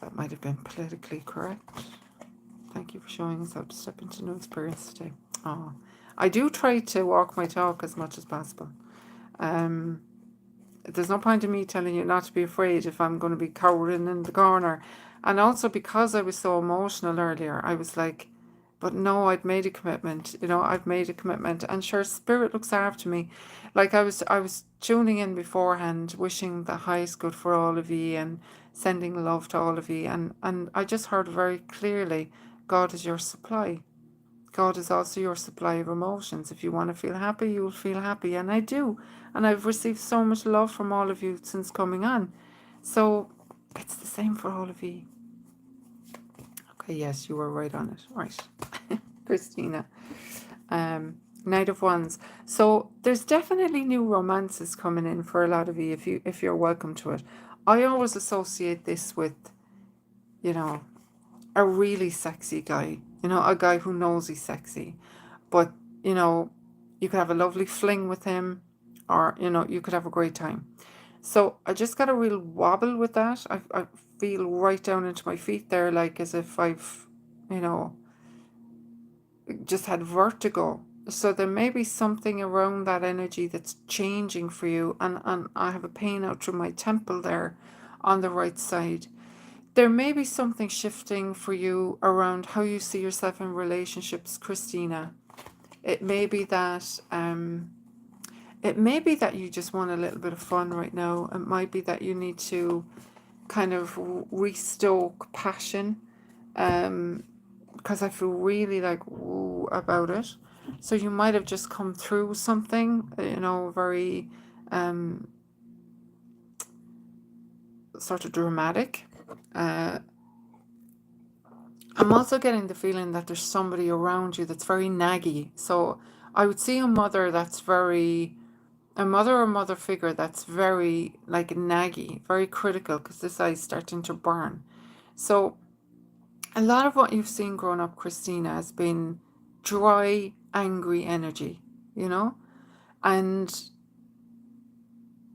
A: That might have been politically correct. Thank you for showing us how to step into new experience today. Oh, I do try to walk my talk as much as possible. There's no point in me telling you not to be afraid if I'm going to be cowering in the corner. And also because I was so emotional earlier, I was like, but no, I'd made a commitment. You know, I've made a commitment, and sure, Spirit looks after me. Like I was tuning in beforehand, wishing the highest good for all of you and sending love to all of you. And I just heard very clearly, God is your supply. God is also your supply of emotions. If you want to feel happy, you will feel happy. And I do. And I've received so much love from all of you since coming on. So it's the same for all of you. Okay, yes, you were right on it. Right. Christina. Knight of Wands. So there's definitely new romances coming in for a lot of you if you're welcome to it. I always associate this with, you know, a really sexy guy. You know, a guy who knows he's sexy. But, you know, you could have a lovely fling with him, or, you know, you could have a great time. So I just got a real wobble with that. I feel right down into my feet there, like as if I've, you know, just had vertigo. So there may be something around that energy that's changing for you. And I have a pain out through my temple there on the right side. There may be something shifting for you around how you see yourself in relationships, Christina. It may be that you just want a little bit of fun right now. It might be that you need to kind of restoke passion, because I feel really like woo about it. So you might have just come through something, you know, very sort of dramatic. I'm also getting the feeling that there's somebody around you that's very naggy. So I would see a mother or mother figure that's very like naggy, very critical, because this eye's starting to burn. So a lot of what you've seen growing up, Christina, has been dry, angry energy, you know? And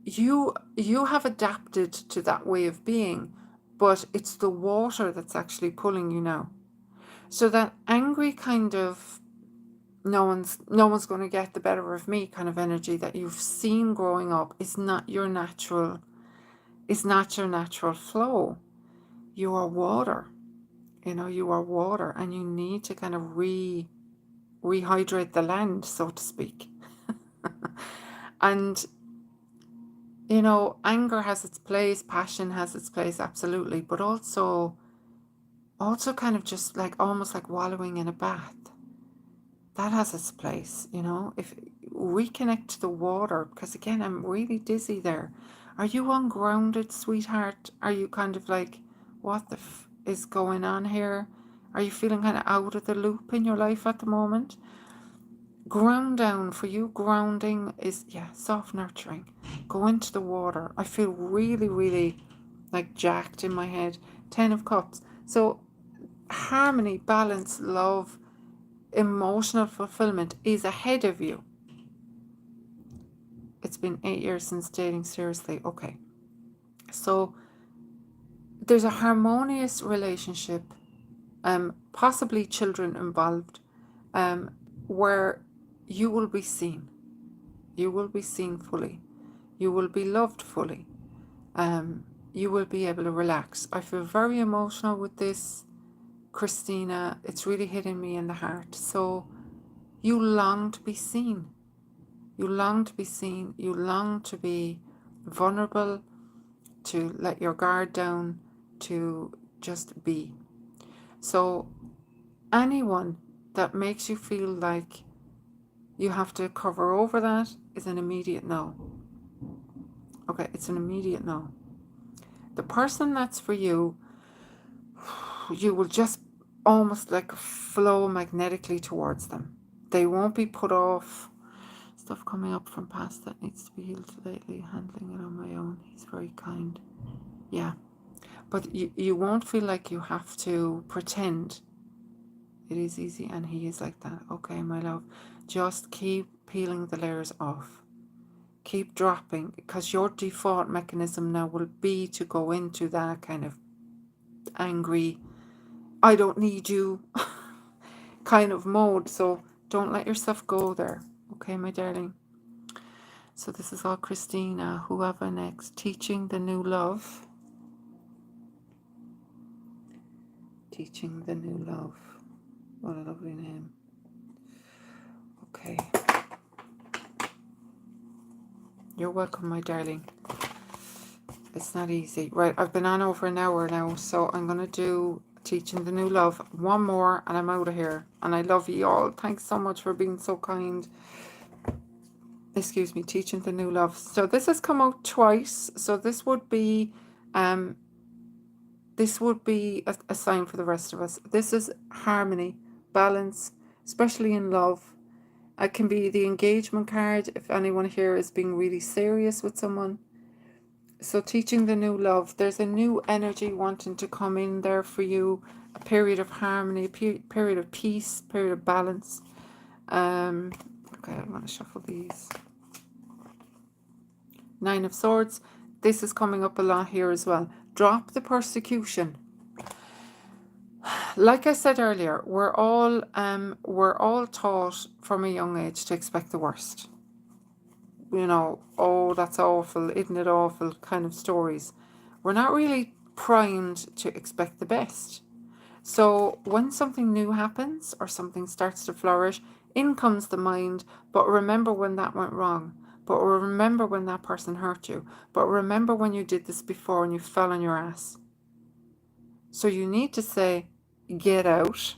A: you have adapted to that way of being, but it's the water that's actually pulling you now. So that angry kind of no one's going to get the better of me kind of energy that you've seen growing up is not your natural flow. You are water. You know, you are water, and you need to kind of rehydrate the land, so to speak. And you know, anger has its place, passion has its place, absolutely, but also kind of just like almost like wallowing in a bath. That has its place, you know. If reconnect to the water, because again, I'm really dizzy there. Are you ungrounded, sweetheart? Are you kind of like what the is going on here? Are you feeling kind of out of the loop in your life at the moment? Ground down. For you, grounding is, yeah, soft nurturing. Go into the water. I feel really, really like jacked in my head. 10 of Cups. So harmony, balance, love, emotional fulfillment is ahead of you. It's been 8 years since dating seriously. Okay. So there's a harmonious relationship, possibly children involved, where you will be seen. You will be seen fully. You will be loved fully. You will be able to relax. I feel very emotional with this, Christina. It's really hitting me in the heart. So you long to be seen. You long to be seen. You long to be vulnerable, to let your guard down, to just be. So anyone that makes you feel like you have to cover over that is an immediate no. Okay, it's an immediate no. The person that's for you, you will just almost like flow magnetically towards them. They won't be put off. Stuff coming up from past that needs to be healed lately, handling it on my own. He's very kind. Yeah. But you won't feel like you have to pretend. It is easy, and he is like that. Okay, my love. Just keep peeling the layers off. Keep dropping, because your default mechanism now will be to go into that kind of angry, I don't need you kind of mode. So don't let yourself go there. Okay, my darling. So this is all Christina. Who have I next? Teaching the New Love. Teaching the New Love. What a lovely name. Okay. You're welcome, my darling. It's not easy. Right, I've been on over an hour now, so I'm going to do Teaching the New Love. One more, and I'm out of here. And I love you all. Thanks so much for being so kind. Excuse me, Teaching the New Love. So this has come out twice. So this would be a sign for the rest of us. This is harmony, balance, especially in love. It can be the engagement card if anyone here is being really serious with someone. So teaching the new love, there's a new energy wanting to come in there for you, a period of harmony, period of peace, period of balance. Okay, I'm going to shuffle these. 9 of Swords. This is coming up a lot here as well. Drop the persecution. Like I said earlier, we're all taught from a young age to expect the worst. You know, oh, that's awful, isn't it awful, kind of stories. We're not really primed to expect the best. So when something new happens or something starts to flourish, in comes the mind, but remember when that went wrong. But remember when that person hurt you. But remember when you did this before and you fell on your ass. So you need to say, get out.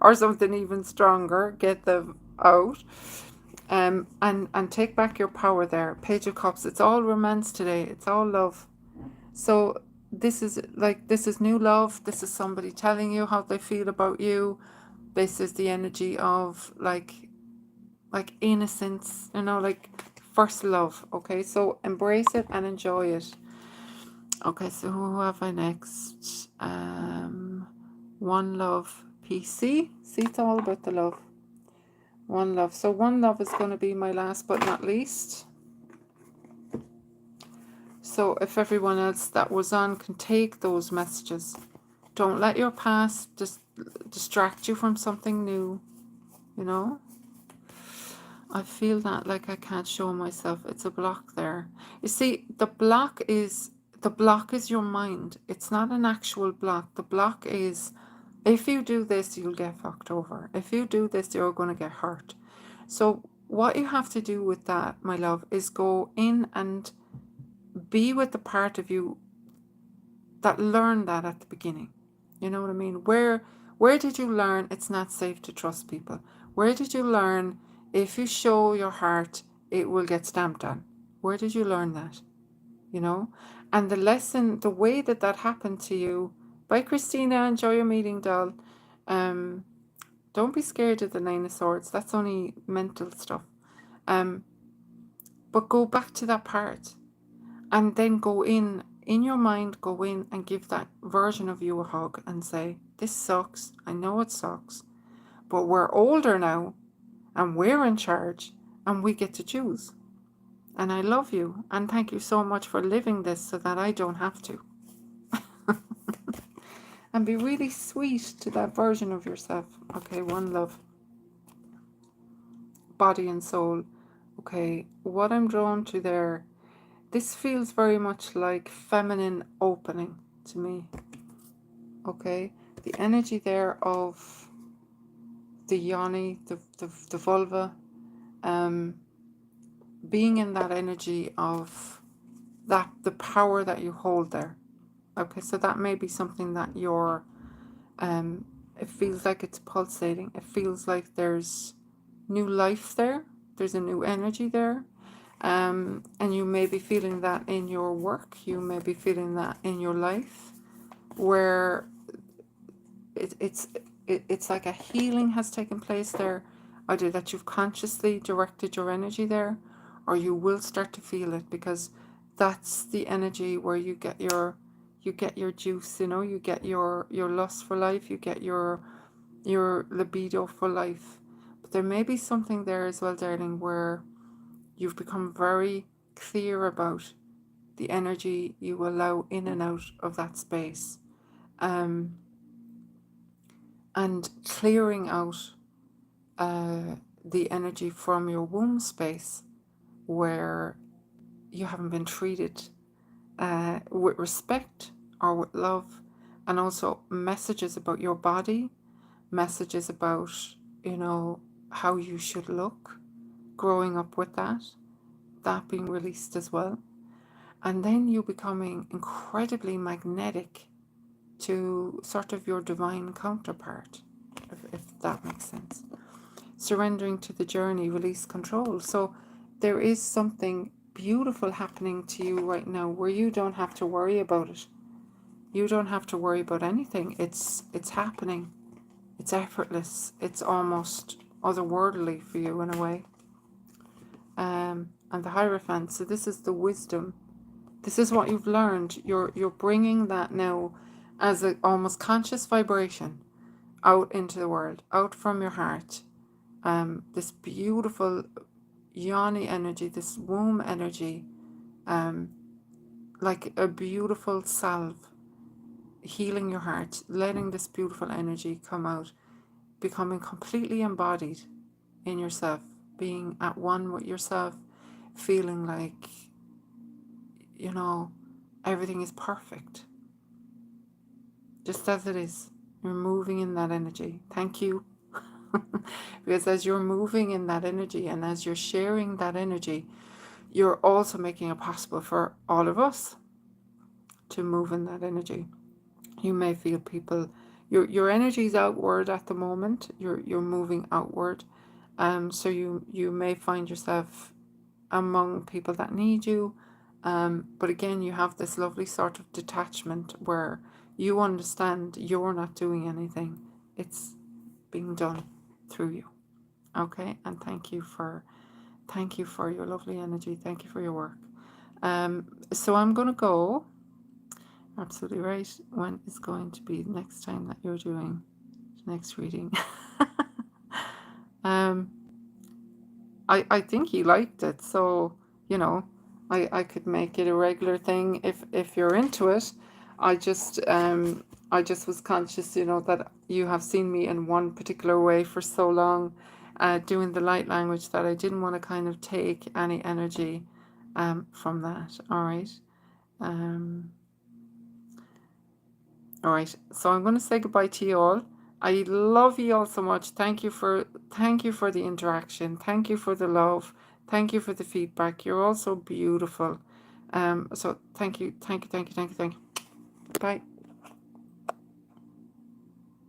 A: Or something even stronger, get them out. And take back your power there. Page of Cups. It's all romance today. It's all love. So this is new love. This is somebody telling you how they feel about you. This is the energy of like innocence, you know, like first love. Okay, so embrace it and enjoy it. Okay, so who have I next? One Love PC. See, it's all about the love. One Love. So One Love is going to be my last but not least. So if everyone else that was on can take those messages, don't let your past just distract you from something new, you know. I feel that like I can't show myself. It's a block there. You see, the block is your mind. It's not an actual block. The block is, if you do this, you'll get fucked over. If you do this, you're going to get hurt. So what you have to do with that, my love, is go in and be with the part of you that learned that at the beginning. You know what I mean? Where did you learn it's not safe to trust people? Where did you learn if you show your heart, it will get stamped on? Where did you learn that? You know? And the lesson, the way that that happened to you. Bye, Christina. Enjoy your meeting, doll. Don't be scared of the Nine of Swords. That's only mental stuff. But go back to that part, and then go in your mind, go in and give that version of you a hug and say, this sucks. I know it sucks, but we're older now and we're in charge and we get to choose. And I love you and thank you so much for living this so that I don't have to. And be really sweet to that version of yourself. Okay, one love. Body and soul. Okay, what I'm drawn to there, this feels very much like feminine opening to me. Okay, the energy there of the yoni, the vulva, being in that energy of that, the power that you hold there. Okay, so that may be something that you're, it feels like it's pulsating. It feels like there's new life there. There's a new energy there. And you may be feeling that in your work. You may be feeling that in your life, where it's like a healing has taken place there, either that you've consciously directed your energy there, or you will start to feel it, because that's the energy where you get your juice, you get your lust for life, you get your libido for life. But there may be something there as well, darling, where you've become very clear about the energy you allow in and out of that space. And clearing out the energy from your womb space, where you haven't been treated with respect or with love, and also messages about your body, messages about, how you should look, growing up with that being released as well. And then you becoming incredibly magnetic to sort of your divine counterpart, if that makes sense. Surrendering to the journey, release control. So there is something beautiful happening to you right now where you don't have to worry about it. You don't have to worry about anything. It's happening. It's effortless. It's almost otherworldly for you in a way. And the Hierophant, so this is the wisdom. This is what you've learned. You're bringing that now as an almost conscious vibration out into the world, out from your heart. This beautiful yoni energy, this womb energy, like a beautiful salve, healing your heart, letting this beautiful energy come out, becoming completely embodied in yourself, being at one with yourself, feeling like, everything is perfect, just as it is. You're moving in that energy. Thank you. Because as you're moving in that energy and as you're sharing that energy, you're also making it possible for all of us to move in that energy. You may feel people, your energy is outward at the moment. You're moving outward. So you may find yourself among people that need you. But again, you have this lovely sort of detachment where you understand you're not doing anything. It's being done through you. Okay, and thank you for your lovely energy. Thank you for your work. So I'm going to go. Absolutely right. When is going to be the next time that you're doing the next reading? I think he liked it, so I could make it a regular thing if you're into it. I just was conscious, that you have seen me in one particular way for so long, doing the light language, that I didn't want to kind of take any energy from that. All right. All right. So I'm going to say goodbye to you all. I love you all so much. Thank you for the interaction. Thank you for the love. Thank you for the feedback. You're all so beautiful. So thank you. Bye.